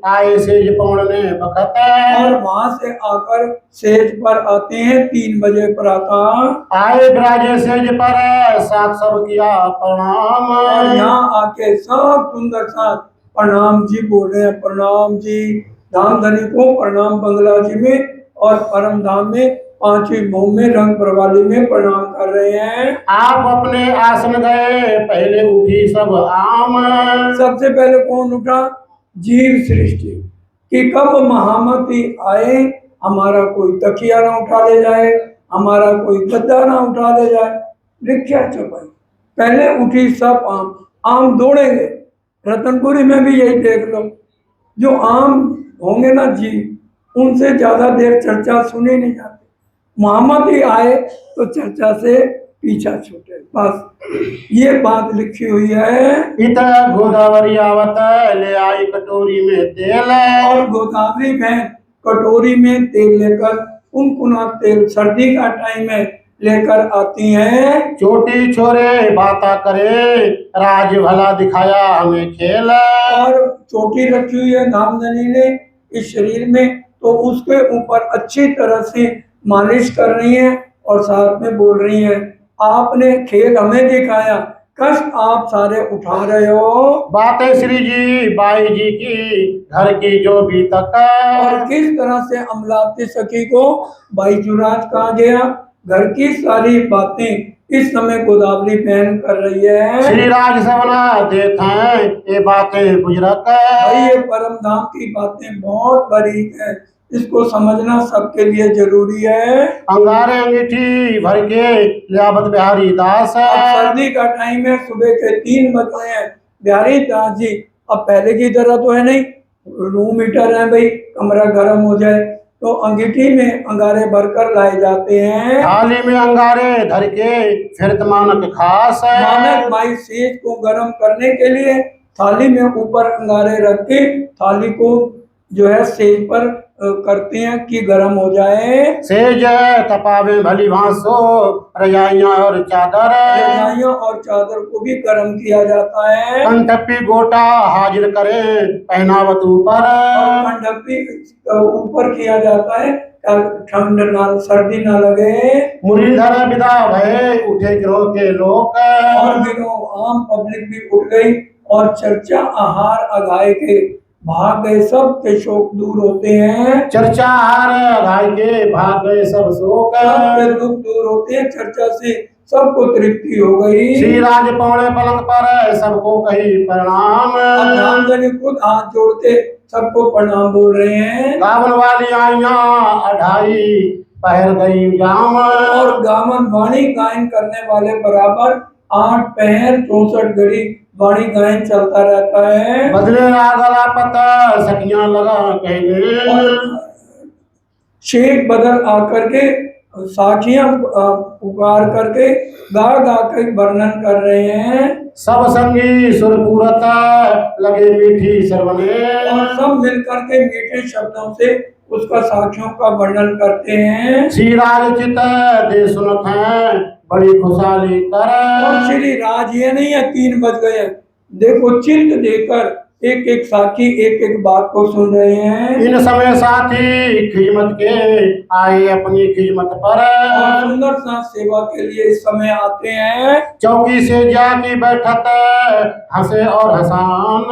आए सेज पौड़ने बखत। और वहां से आकर सेज पर आते हैं 3 बजे प्रातः। आए विराजे सेज पर साथ सब किया प्रणाम। और यहाँ आके सब सुंदर साथ प्रणाम जी बोल रहे हैं। प्रणाम जी धाम धनी को प्रणाम बंगला जी में और परम धाम में 5वीं भूमि में रंग प्रवाली में प्रणाम कर रहे हैं। आप अपने आसन गए पहले उठी सब आम। सबसे पहले कौन उठा? जीव सृष्टि कि कब महामती आए हमारा कोई तकिया ना उठा ले जाए, हमारा कोई गद्दा ना उठा ले जाए। लिखिया चौपाई पहले उठी सब आम। आम दौड़ेंगे। रतनपुरी में भी यही देख लो, जो आम होंगे ना जीव उनसे ज्यादा देर चर्चा सुनी नहीं जाती। महामती आए तो चर्चा से पीछा छूटे। बस ये बात लिखी हुई है। इत गोदावरी आवत ले आई कटोरी में तेल। और गोदावरी बहन कटोरी में तेल लेकर कुनकुना तेल सर्दी का टाइम है लेकर आती हैं। छोटी छोरे बाता करे राज भला दिखाया हमें खेल। और चोटी रखी हुई है धामधनी ने इस शरीर में तो उसके ऊपर अच्छी तरह से मालिश कर रही है और साथ में बोल रही है आपने खेल हमें दिखाया, कष्ट आप सारे उठा रहे हो। बातें श्री जी बाई जी की घर की जो भी तक। और किस तरह से अमलावती सखी को भाई जुराज कहा गया, घर की सारी बातें इस समय गोदावरी बहन कर रही है। श्री राज सवना देत हैं ये बातें गुजरत। भाई ये परम धाम की बातें बहुत बड़ी है, इसको समझना सबके लिए जरूरी है। अंगारे अंगीठी भर के लियावत बिहारी दास। अब सर्दी का टाइम है, सुबह के 3 बज रहे हैं। बिहारी दास जी अब पहले की तरह तो है नहीं, रूम हीटर है भाई, कमरा गर्म हो जाए तो अंगीठी में अंगारे भरकर लाए जाते हैं। थाली में अंगारे धर के फिरत मानक खास। मानक भाई सेज को गर्म करने के लिए थाली में ऊपर अंगारे रख के थाली को जो है सेज पर करते हैं कि गर्म हो जाए। सेज तपावे भली भांसो रजाइयां और चादर। रजाइयां और चादर को भी गर्म किया जाता है। कंठपी गोटा हाजिर करे पहनावत ऊपर। और मंडपी ऊपर किया जाता है ठंड ना सर्दी ना लगे। मुरलीधर विदा भय उठे गिरोह के लोग। और गिरोह आम पब्लिक भी उठ गई और चर्चा आहार अघाय के भाग गए, सब के शोक दूर होते हैं। चर्चा हार घाय के भाग गए सब शोक। सबके दुख दूर होते हैं, चर्चा से सबको तृप्ति हो गई। श्री राज पौड़े पलंग पर सबको कही प्रणाम। अब धामधनी खुद हाथ जोड़ते सबको प्रणाम बोल रहे हैं। गावन वाली आइया अढ़ाई पहर गई जाम। और गावन वाणी गायन करने वाले बराबर 8 पहर 64 घड़ी वाणी गायन चलता रहता है। बदले गला पता सखियां लगा कहने। शेख बदल आकर के साखियां पुकार करके गा गा कर वर्णन कर रहे हैं। सब संगी सुरपूरत लगे मीठी सरवने। और सब मिलकर के मीठे शब्दों से उसका साखियों का वर्णन करते हैं। श्री राज चित दे सुनत है बड़ी खुशहाली कर। और श्री राज ये नहीं है 3 बज गए हैं, देखो चित्त देकर एक एक साखी एक एक बात को सुन रहे हैं। इन समय साथी खिदमत के आए अपनी खिदमत पर। और सुंदर सा सेवा के लिए इस समय आते हैं। चौकी से जाके बैठत हंसे और हसान।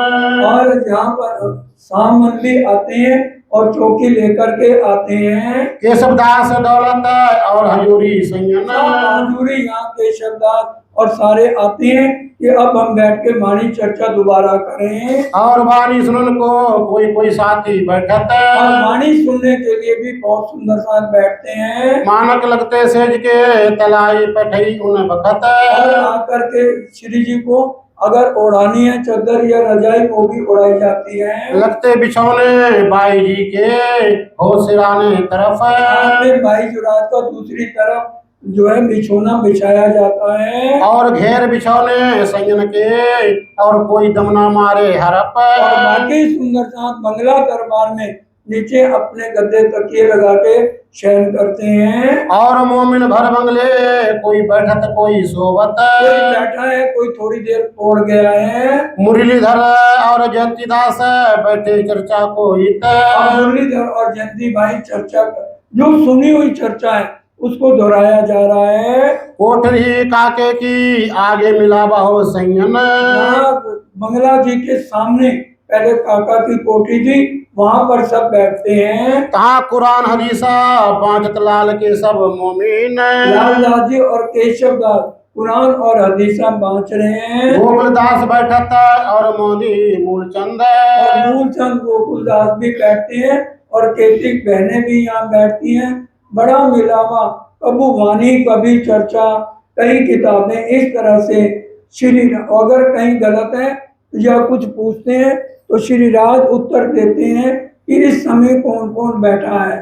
और यहाँ पर सामन भी आते हैं और चौकी लेकर के आते हैं। केशवदास दौलत और हजूरी संयन। हजूरी यहाँ केशवदास और सारे आते हैं कि अब हम बैठ के वाणी चर्चा दोबारा करें। और वाणी सुनन को कोई कोई साथी बैठत और वाणी सुनने के लिए भी बहुत सुंदर साथ बैठते हैं। मानक लगते सेज के तलाई पठई उन बखत और आकर के श्री जी को अगर ओढ़ानी है चादर या रजाई वो भी उड़ाई जाती है। लगते बिछौने बाई जी के हो सिराने तरफ सामने भाई जुरात का दूसरी तरफ जो है बिछोना बिछाया जाता है। और घेर बिछौने संयन के और कोई दमना मारे हरप और बाकी सुंदर साथ बंगला दरबार में नीचे अपने गद्दे तकिए लगा के शयन करते हैं। और मोमिन भर बंगले कोई बैठत कोई सोवत कोई बैठा है कोई थोड़ी देर तोड़ गया है। मुरलीधर और जयंती दास बैठे चर्चा को हित और मुरलीधर और जयंती भाई चर्चा जो सुनी हुई चर्चा है उसको दोहराया जा रहा है। कोठरी काके की आगे मिला बाहो संयन यहाँ बंगला जी के सामने पहले काका की कोठी थी वहां पर सब बैठते हैं। कहा कुरान हदीसा बांचत लाल के सब मोमिन लाल जी और केशव दास कुरान और हदीसा बांच रहे हैं। गोकुलदास बैठत और मोदी मूलचंद और मूलचंद गोकुलदास भी बैठते हैं और केतिक बहनें भी यहाँ बैठती हैं। बड़ा मिलावा कभी वाणी कभी चर्चा कई किताबें इस तरह से श्री अगर कहीं गलत है या कुछ पूछते हैं तो श्री राज उत्तर देते हैं कि इस समय कौन कौन बैठा है।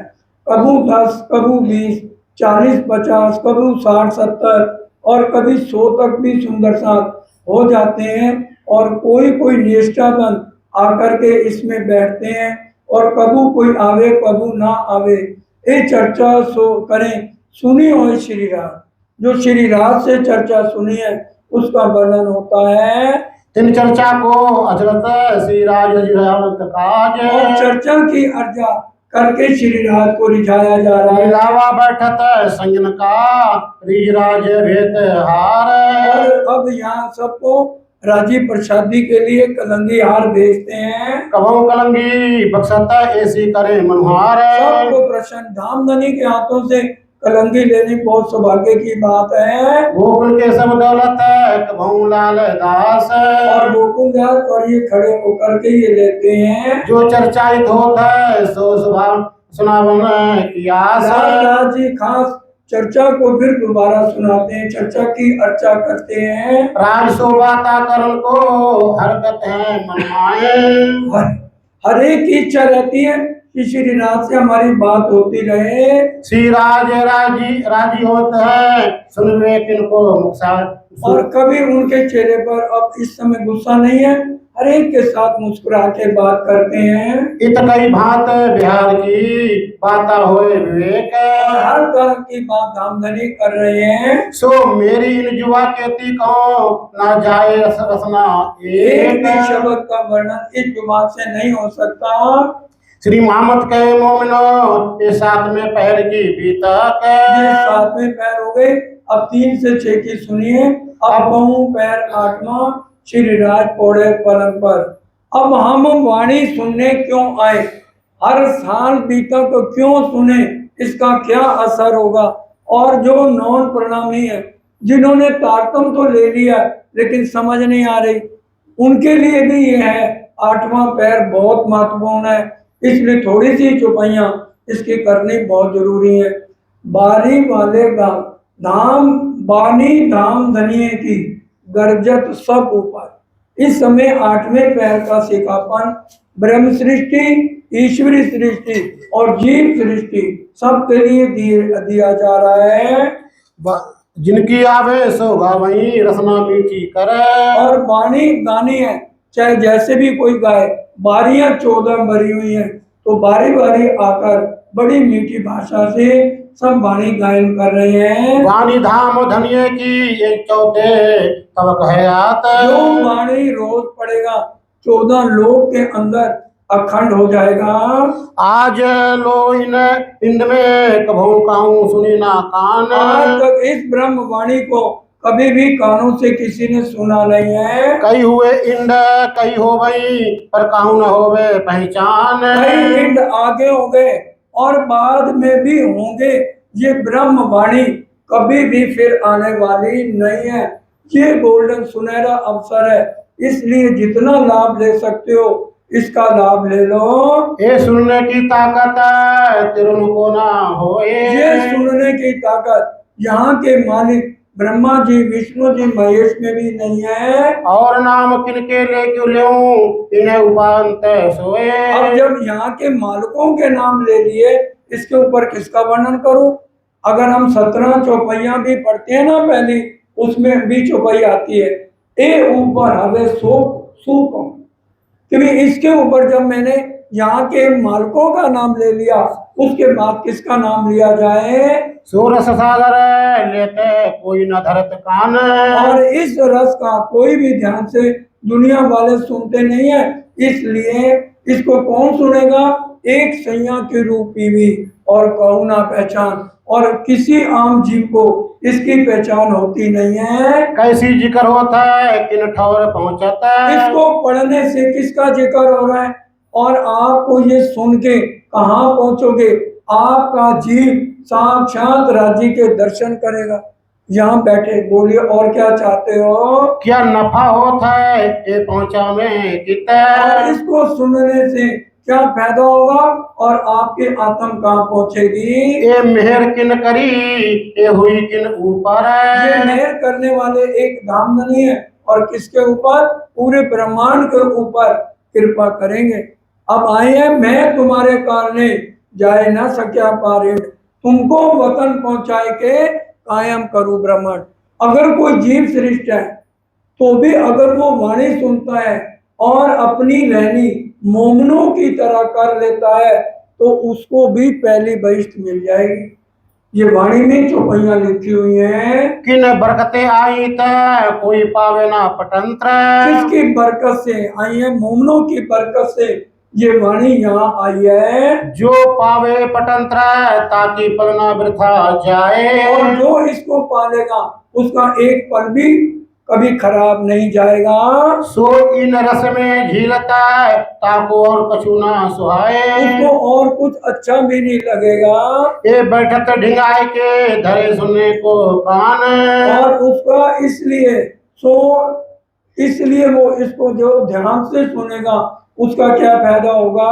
कभी 10 कभी 20 40 50 कभी 60 70 और कभी 100 तक भी सुंदर साथ हो जाते हैं। और कोई कोई निष्ठावन आकर के इसमें बैठते हैं और कभी कोई आवे कभी ना आवे। ये चर्चा सो करें सुनी हो श्री राज जो श्री राज से चर्चा सुनी है उसका वर्णन होता है। तिन चर्चा को अचरत श्री राज काज और चर्चा की अर्जा करके श्री राज को रिझाया जा रहा है। मिलावा बैठत संयन का रिजराज भेद हार और अब यहाँ सबको राजी प्रसादी के लिए कलंगी हार भेजते हैं। कभो कलंगी बक्सत ऐसी करे मनोहार सबको प्रसन्न धामधनी के हाथों से कलंगी लेनी बहुत सौभाग्य की बात है। गोकुल के सब दौलत कभो लाल दास और गोकुल दास और ये खड़े होकर के ये लेते हैं। जो चर्चाइत होता है सो सुभाव सुनावन की आस लाल जी खास चर्चा को फिर दोबारा सुनाते हैं चर्चा की अर्चा करते हैं। राज शोभाता करण को हरकत है मनमाए हर एक की इच्छा रहती है कि श्री राज से हमारी बात होती रहे। श्री राज राजी होते हैं सुनवे किनको मुक्सार और कभी उनके चेहरे पर अब इस समय गुस्सा नहीं है हर एक के साथ मुस्कुरा के बात करते हैं। इत कई भांत बिहार की बाता होए विवेक और हर तरह की बात धामधनी कर रहे हैं। सो मेरी इन जुआ केती कहो ना जाए रसना एक भी शब्द का वर्णन इस जुबान से नहीं हो सकता। श्री मोहम्मद के मोमिनो ये साथ में पैर की बीतक ये 7वें पैर हो गए अब 3 से 6 की सुनिए। अब बहु पैर 8वां श्री राज पौड़े पलंग पर। अब हम वाणी सुनने क्यों आए हर साल बीता तो क्यों सुने इसका क्या असर होगा। और जो नॉन प्रणामी है जिन्होंने तारतम तो ले लिया लेकिन समझ नहीं आ रही उनके लिए भी ये है 8वां पैर बहुत महत्वपूर्ण है इसलिए थोड़ी सी चौपाइयां इसकी करनी बहुत जरूरी है। बारी वाले धाम बानी धाम धनिये की गर्जत सब ऊपर। इस समय 8वें पैर का सिखापन ब्रह्म सृष्टि ईश्वरी सृष्टि और जीव सृष्टि सबके लिए दिया जा रहा है। जिनकी आवे सो गावई रसना मीठी करे और बानी गानी है चाहे जैसे भी कोई गाए बारियां 14 भरी हुई हैं तो बारी बारी आकर बड़ी मीठी भाषा से सब वाणी गायन कर रहे हैं। वाणी धाम धनिये की एक चौथे तब हयात जो वाणी रोज पड़ेगा 14 लोक के अंदर अखंड हो जाएगा। आज लो इंद में कभू काहू सुनी ना कान आज तक इस ब्रह्म वाणी को कभी भी कानों से किसी ने सुना नहीं है। कई हुए इंड कई हो गई पर काहू न होवे पहचान कई इंड आगे हो गए और बाद में भी होंगे ये ब्रह्म वाणी कभी भी फिर आने वाली नहीं है। ये गोल्डन सुनहरा अवसर है, इसलिए जितना लाभ ले सकते हो इसका लाभ ले लो। ये सुनने की ताकत तिरुन को ना होए। ये सुनने की ताकत यहाँ के मालिक ब्रह्मा जी, विष्णु जी, महेश में भी नहीं है। और नाम किनके ले क्यों लेऊं इन्हें उपांत सोए। अब जब यहाँ के मालिकों के नाम ले लिए, इसके ऊपर किसका वर्णन करूं? अगर हम 17 चौपाइयां भी पढ़ते हैं ना पहली, उसमें भी चौपाई आती है, ए ऊपर हवे सो सूप। क्योंकि इसके ऊपर जब मैंने यहाँ के मालिकों का नाम ले लिया, उसके बाद किसका नाम लिया जाए? सूरस सागर लेते कोई न धरत कान। और इस रस का कोई भी ध्यान से दुनिया वाले सुनते नहीं है, इसलिए इसको कौन सुनेगा? एक सैया के रूपी भी और कहूँ ना पहचान, और किसी आम जीव को इसकी पहचान होती नहीं है। कैसी जिक्र होता है किन ठौर पहुंचता है। इसको पढ़ने से किसका जिक्र हो रहा है? और आपको ये सुन के कहाँ पहुंचोगे? आपका जीव साक्षात राज्य के दर्शन करेगा। यहाँ बैठे बोलिए, और क्या चाहते हो? क्या नफा होता है ये पहुंचा में कितना। और इसको सुनने से क्या फायदा होगा? और आपकी आत्म कहाँ पहुंचेगी? ये मेहर किन करी ये हुई किन ऊपर ये है। मेहर करने वाले एक धामधनी है, और किसके ऊपर? पूरे ब्रह्मांड के ऊपर कृपा करेंगे। अब आए हैं, मैं तुम्हारे कारणे जाए न सक्या पारे, तुमको वतन पहुंचाए के कायम करूं ब्रह्मांड। अगर कोई जीव श्रेष्ठ है तो भी अगर वो वाणी सुनता है और अपनी रहनी मोमनों की तरह कर लेता है, तो उसको भी पहली बहिष्ठ मिल जाएगी। ये वाणी में चौपाइयां लिखी हुई हैं। किन बरकते आई त कोई पावे ना पटंत्र। किसकी बरकत से आई है? मोमनों की बरकत से ये वाणी यहाँ आई है। जो पावे पटंत्र ताकि पल ना वृथा जाए। और जो इसको पालेगा उसका एक पल भी कभी खराब नहीं जाएगा। सो इन रस में झीलता ताको और कछु ना सुहाए। उसको और कुछ अच्छा भी नहीं लगेगा। ये बैठत ढिंगाए के धरे सुनने को कान। और उसका इसलिए वो इसको जो ध्यान से सुनेगा उसका क्या फायदा होगा?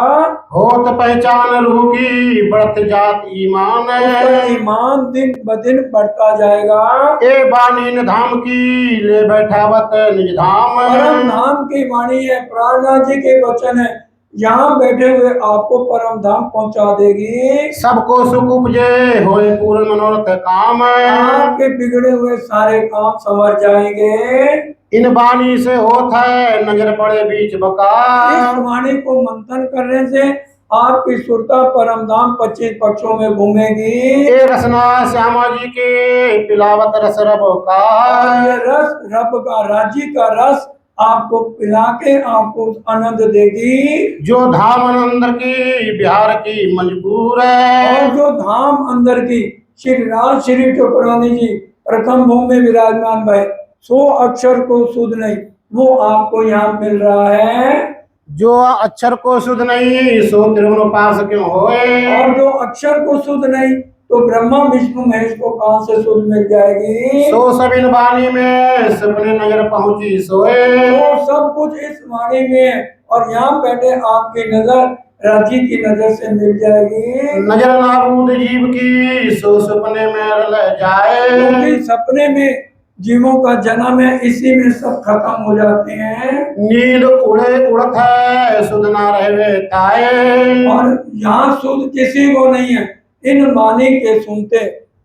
होत पहचान रूह की बढ़त जात ईमान। उसका ईमान दिन ब दिन बढ़ता जाएगा। ए बानी न धाम की ले बैठावत निज धाम। परम धाम की वाणी है, प्राणनाथ जी के वचन है, यहाँ बैठे हुए आपको परम धाम पहुंचा देगी। सबको सुख उपजे होए पूर्ण मनोरथ काम। आपके बिगड़े हुए सारे काम संवर जाएंगे। इन बानी से होता है नजर पड़े बीच बका। इस वाणी को मंथन करने से आपकी सुरता परम धाम 25 पक्षों में घूमेगी। ये रसना श्यामा जी के पिलावत रस रब का। और ये रस रब का, राज्य का रस आपको पिला के आपको आनंद देगी। जो धाम अंदर की बिहार की मजबूर है। और जो धाम अंदर की श्री राज श्री ठकुरानी जी प्रथम भूमि में विराजमान भय, 100 अक्षर को सुध नहीं, वो आपको यहाँ मिल रहा है। जो अक्षर को सुध नहीं सो त्रिभुवन पास क्यों होए। और जो अक्षर को सुध नहीं तो ब्रह्मा विष्णु महेश को कहाँ से सुध मिल जाएगी? सो सब इन वाणी में सपने नजर पहुंची सोए। तो सब कुछ इस वाणी में है, और यहाँ बैठे आपकी नजर राजी की नजर से मिल जाएगी। नजर नाबूद जीव की सो सपने में रल जाए। क्योंकि सपने में जीवों का जन्म है, इसी में सब खत्म हो जाते हैं। नींद उड़े उड़त है सुध ना रहे ताए। और यहाँ सुध किसी को नहीं है। इन वाणी के सुनते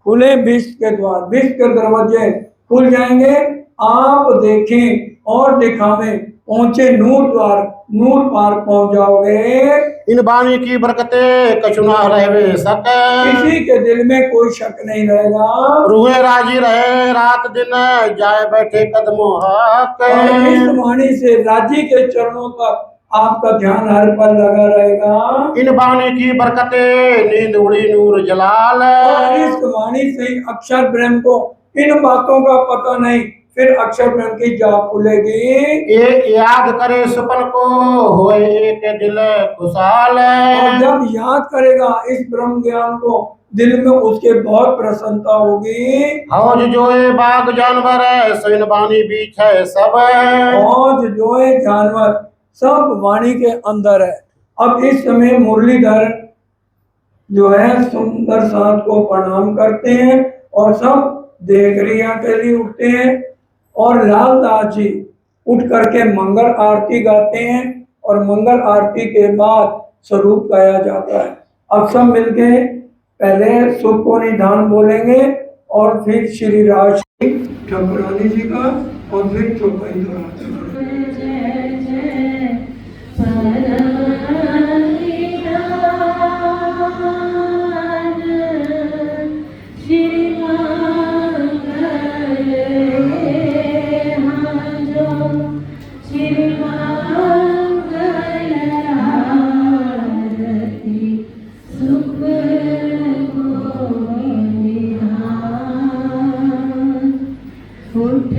खुले विश्व के द्वार, विश्व के दरवाजे खुल जाएंगे। आप देखें और दिखावें, पहुंचे नूर द्वार, नूर पार पहुंच जाओगे। इन वाणी की बरकते कछु ना रहे सके। किसी के दिल में कोई शक नहीं रहेगा। रूहे राजी रहे रात दिन जाए बैठे कदमों हक। और इस वाणी से राजी के चरणों तक आपका ध्यान हर पल लगा रहेगा। इन वाणी की बरकते नींद उड़ी नूर जलाल। और इस वाणी से ही अक्षर ब्रह्म को इन बातों का पता नहीं, फिर अक्षर ब्रह्म की जाप खुलेगी। एक याद करे सुपन को होए एक दिल खुशहाल। और जब याद करेगा इस ब्रह्म ज्ञान को, दिल में उसके बहुत प्रसन्नता होगी। हौज जोए बाग जानवर सोइन बानी बीच है सब। और जो है जानवर सब वाणी के अंदर है। अब इस समय मुरलीधर जो है सुंदर साथ को प्रणाम करते हैं और सब देहक्रिया के लिए उठते हैं और लालदास जी उठ करके मंगल आरती गाते हैं और मंगल आरती के बाद स्वरूप गाया जाता है। अब सब मिलके पहले शुभ को निधान बोलेंगे और फिर श्री राज ठाकुरानी जी का और फिर चौपाई दोहराते हैं। जय जय परम श्री मंगल जो श्री मंगल आरती सुख को निधान उठ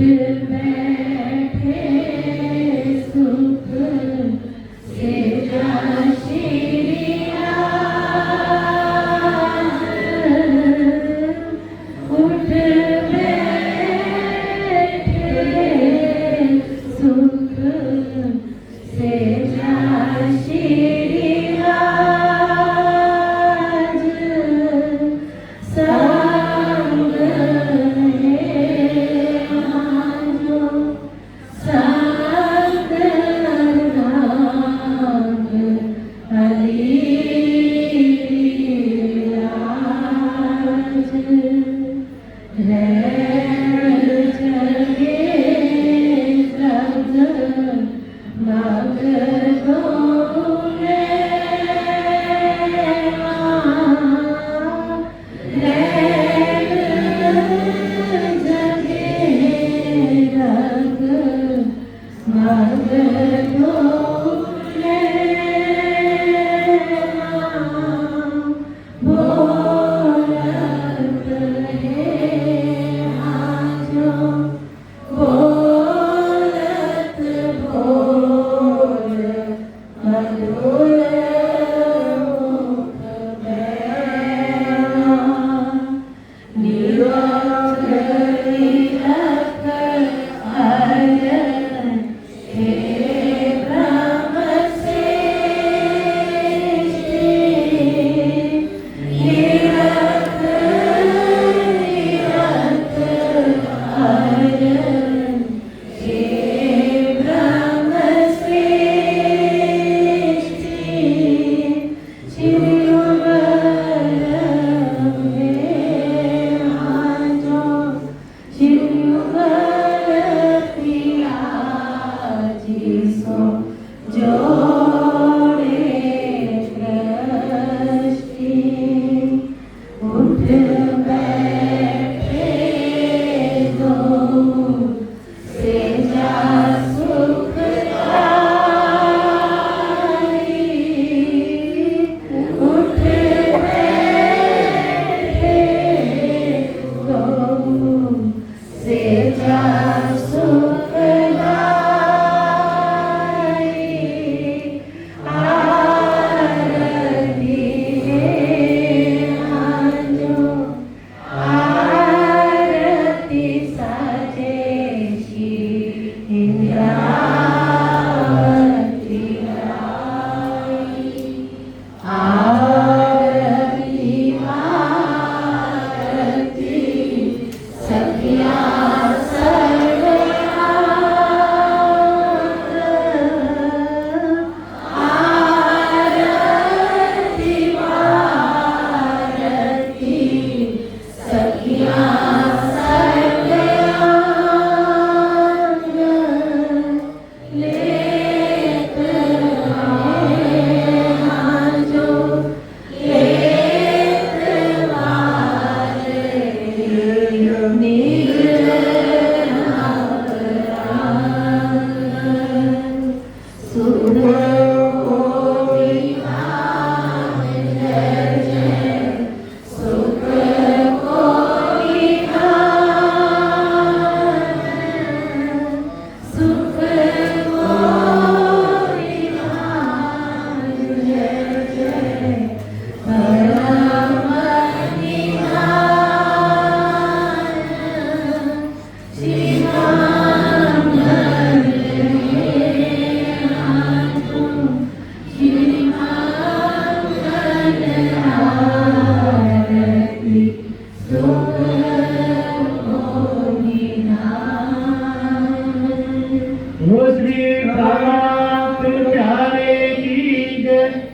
बैठे सुख से श्री राज उठ बैठे सुख से श्री राज संग संग राग हरिराज रैन जगे जग मगनों रैन जगे जग मगनों बोलत है आजो बोलत बोल मधुर मुख बैना निरंजनी लख अयन हे ब्रह्म श्रेष्ठ निरत निरत अयन हे ब्रह्म श्रेष्ठ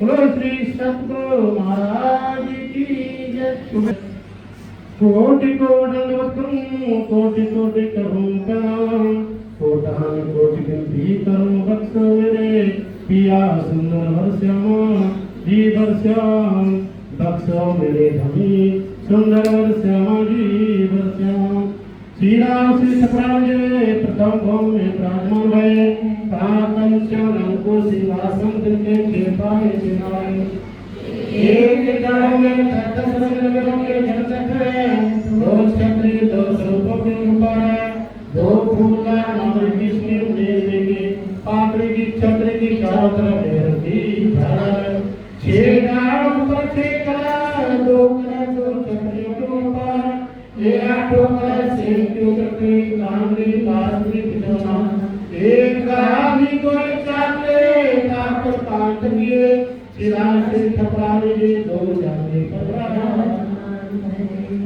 बोलो श्री सतगुरु महाराज की जय। कोटि कोटि दंडवत करूं, कोटि कोटि करूं प्रणाम, कोटान कोटि गिनती करूं बख्शो मेरे पिया सुंदर वर्ष्यामा जी वर्ष्याम, बख्शो मेरे धनी सुंदर वर्ष्यामा जी वर्ष्याम। श्री राम श्री सतराम जी प्रथम भवन में विराजमान भये, ताकम चरणों को सिंहासन के कृपाएं दिलाए। एक जड़ों में दस रंगों के झलक है, दो छतरी दो स्वरूपों के ऊपर, दो फूला नाम जिसकी उड़ेगी, पापड़ी की छतरी की चारों तरफ रहती झालर। छह गाड़ ऊपर छह कला, दो कला दो छतरियों के ऊपर, एक आठों कला से क्यों करती कांगड़ी बासुरी पिटोना, एक गाड़ी को चाले तापर कांट किए, सिरा से ठपराने जी दो जाने पकड़ा,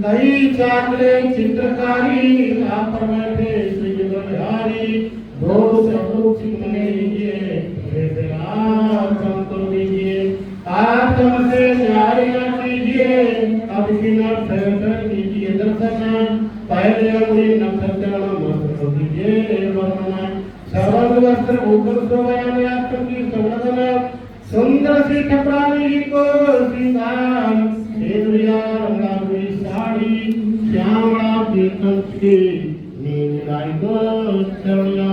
कई चाकले चित्रकारी तापर बैठे श्री बिहारी, दो सौ चिकने लीजिए कम दीजिए, आत्म से न्याय न कीजिए, अब की न कीजिए दर्शन, पहले अपनी नक्षत्र मत दीजिए वर्णना, सर्व वस्त्र ऊपर सोयाने आत्म की संवर्धना, सुंदर सी ठपरानी जी को श्रृंगार, सेंद्रिया रंगा हुई साड़ी, श्यामला की कंठ की नीलाई को चढ़िया,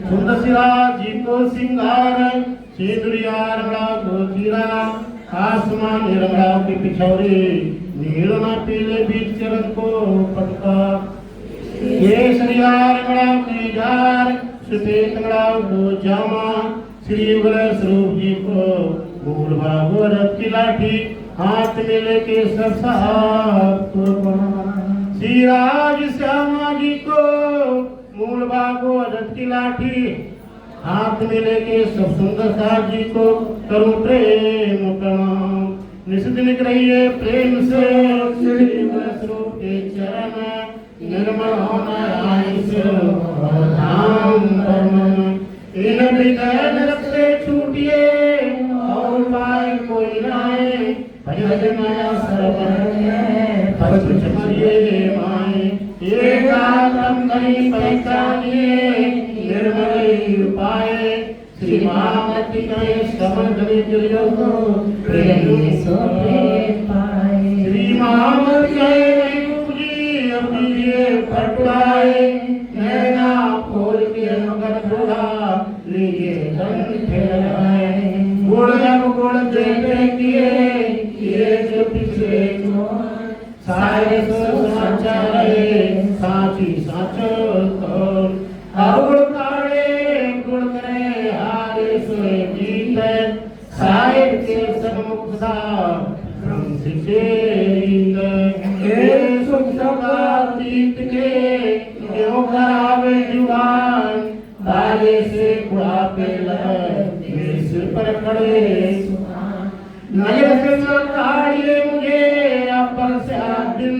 सुंदर सिरा जी को सिंगार, सेंद्रिया रंगा को जीरा, आसमान रंगा की पिछौरी, नीलना पीले बीच चरण को पटका, केसरिया रंगा की जार, सफेद रंगा को जामा, श्री बल स्वरूप जी को मूल भागवत की लाठी, हाथ में लेके सब साथ श्री राज श्यामा जी को मूल भागवत की लाठी, हाथ में लेके सब सुंदर साथ जी को करूं प्रेम प्रणाम। निष्दिन रहिए प्रेम से श्री बल स्वरूप के चरण, निर्मल होना आयुष धाम बर्मन, इन विघ्न रखते छूटिए और उपाय कोई नाए, भजन माया सर्वन है पशु मरिए माए, एक आत्म नहीं पहचानिए निर्मल उपाय, श्री महामति के समझने के को प्रेम सो पाए, श्री महामति के पूजी अपनी पटवाए, नैना खोल के मगर थोड़ा लिए गुण जब गुण देते किए जो पिछले सारे साचा रहे साची साचो अवगुण काड़े गुण करे हारे सोए जीत, साहिब के सन्मुखता ब्रह्म सिचेरिंद, ए सुख सकातीत के क्यों करावे जुबान, बाले से कुड़ापे लगे सिर पर खड़े, नजर से लौटाइए मुझे अपन से आज दिन,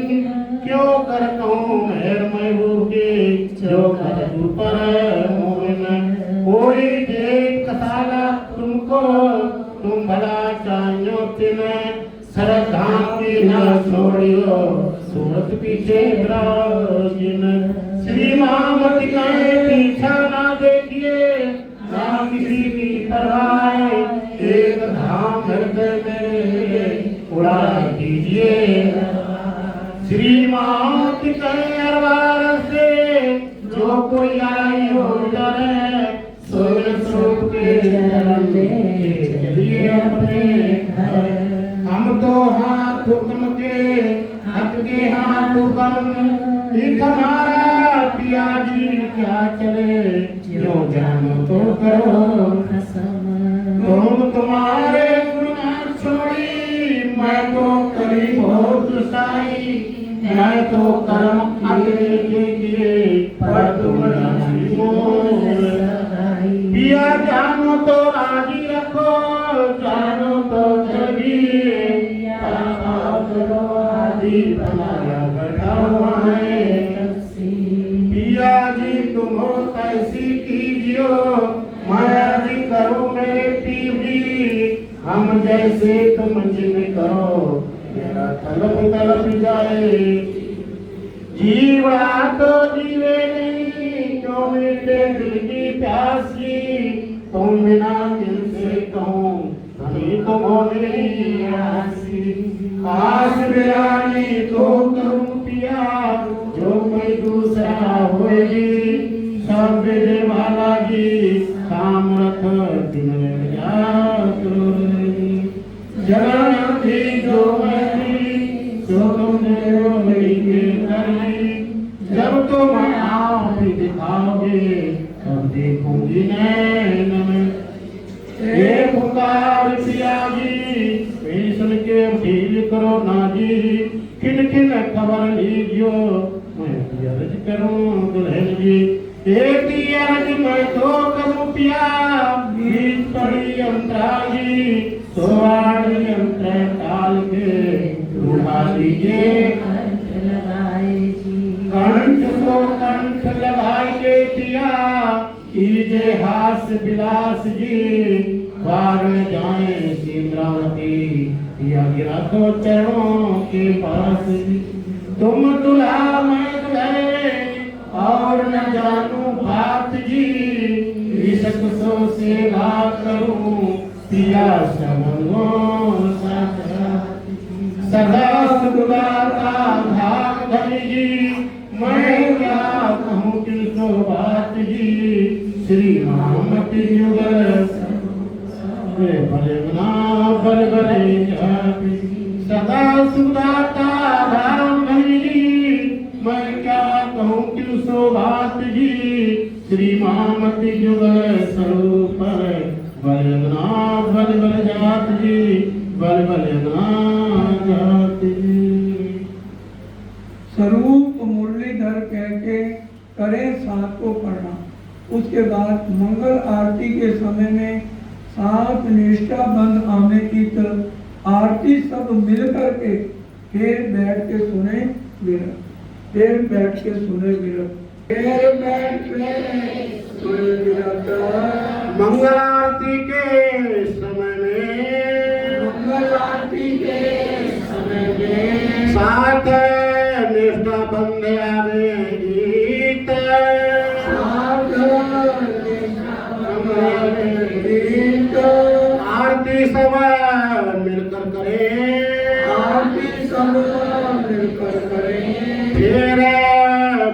क्यों कर कहूँ मेहर महबूब की जो कर ऊपर मोहन, कोई देख कसाला तुमको तुम भला चाहियो तिन, श्रद्धा की न छोड़ियो सूरत पीछे जिन, श्री महामति का पीछा ना देखिए ना किसी की परवाह, एक धाम हृदय में उड़ा दीजिए, श्री महामति का अरबार से जो कोई आई हो डरे, सोने स्वरूप के चलिए अपने घर, हम तो हाथ हुक्म के हक के हाथ हुक्म, हमारा पिया जी क्या चले, जो जानो तो करो तुम तुम्हारे गुण छोड़ी, मैं तो करी बहुत साई, मैं तो कर्म अकेले किए पर तुम राजी मोर, पिया जानो तो राजी रखो, जानो तो जगी आदि बनाया बैठा हुआ है, पिया जी तुम कैसी कीजियो, मैं भी करूँ मेरे पीवी हम जैसे तुम जिन करो मेरा तलब तलब जाए। जीवा तो जीवे नहीं क्यों मिटे दिल की प्यासी, तुम बिना दिल से कहूँ हमें तो हो मेरी आसी। आस बिरानी तो करूँ पिया जो कोई दूसरा होगी, सब बेटे वाला की सामर्थ दिन जगह थी जो मैं जो तुमने वो मेरी करी। जब तुम आप दिखाओगे तब देखूंगी नैन में ये पुकार पियागी सुन के फील करो ना जी। किन किन खबर लीजियो मैं अर्ज करूं दुल्हन जी। एक अर्ज मैं तो करूं पिया बीच पड़ी अंतरागी, सोवाड़ी अंतर काल के उठा लीजिए कंठ को कंठ लगाई के पिया कीजे हास विलास जी। बार जाए सिमरावती या गिरा तो चरणों के पास। तुम दुल्हा मैं दुल्हे और न जानू बात जी, इशक सो सेवा करूं पिया सबों सदा सुदाता भाग धनी जी। मैं क्या कहूँ किसको बात जी, श्री महामती युगल भले बना बल भले जाति। सदा सुदाता भाग धनी जी, मैं क्या कहूँ किसको बात जी, श्री महामती युगल स्वरूप बल बना बल बल जात जी, बल बल बना जात जी। स्वरूप मुरलीधर कह के करें सात को प्रणाम। उसके बाद मंगल आरती के समय में सात निष्ठा बंद आमे की आरती सब मिल करके फिर बैठ के सुने विरत, फिर बैठ के सुने विरत, फिर बैठ के सुने विरत। मंगल आरती के समय में, मंगल आरती के समय में सात निष्ठा बंद आवे गीत, आरती सब मिलकर करे, आरती सब मिलकर करें। फिर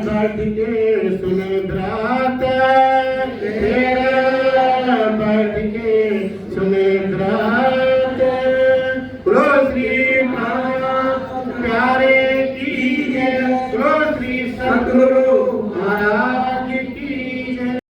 बैठ के सुने व्रत, फिर बैठ के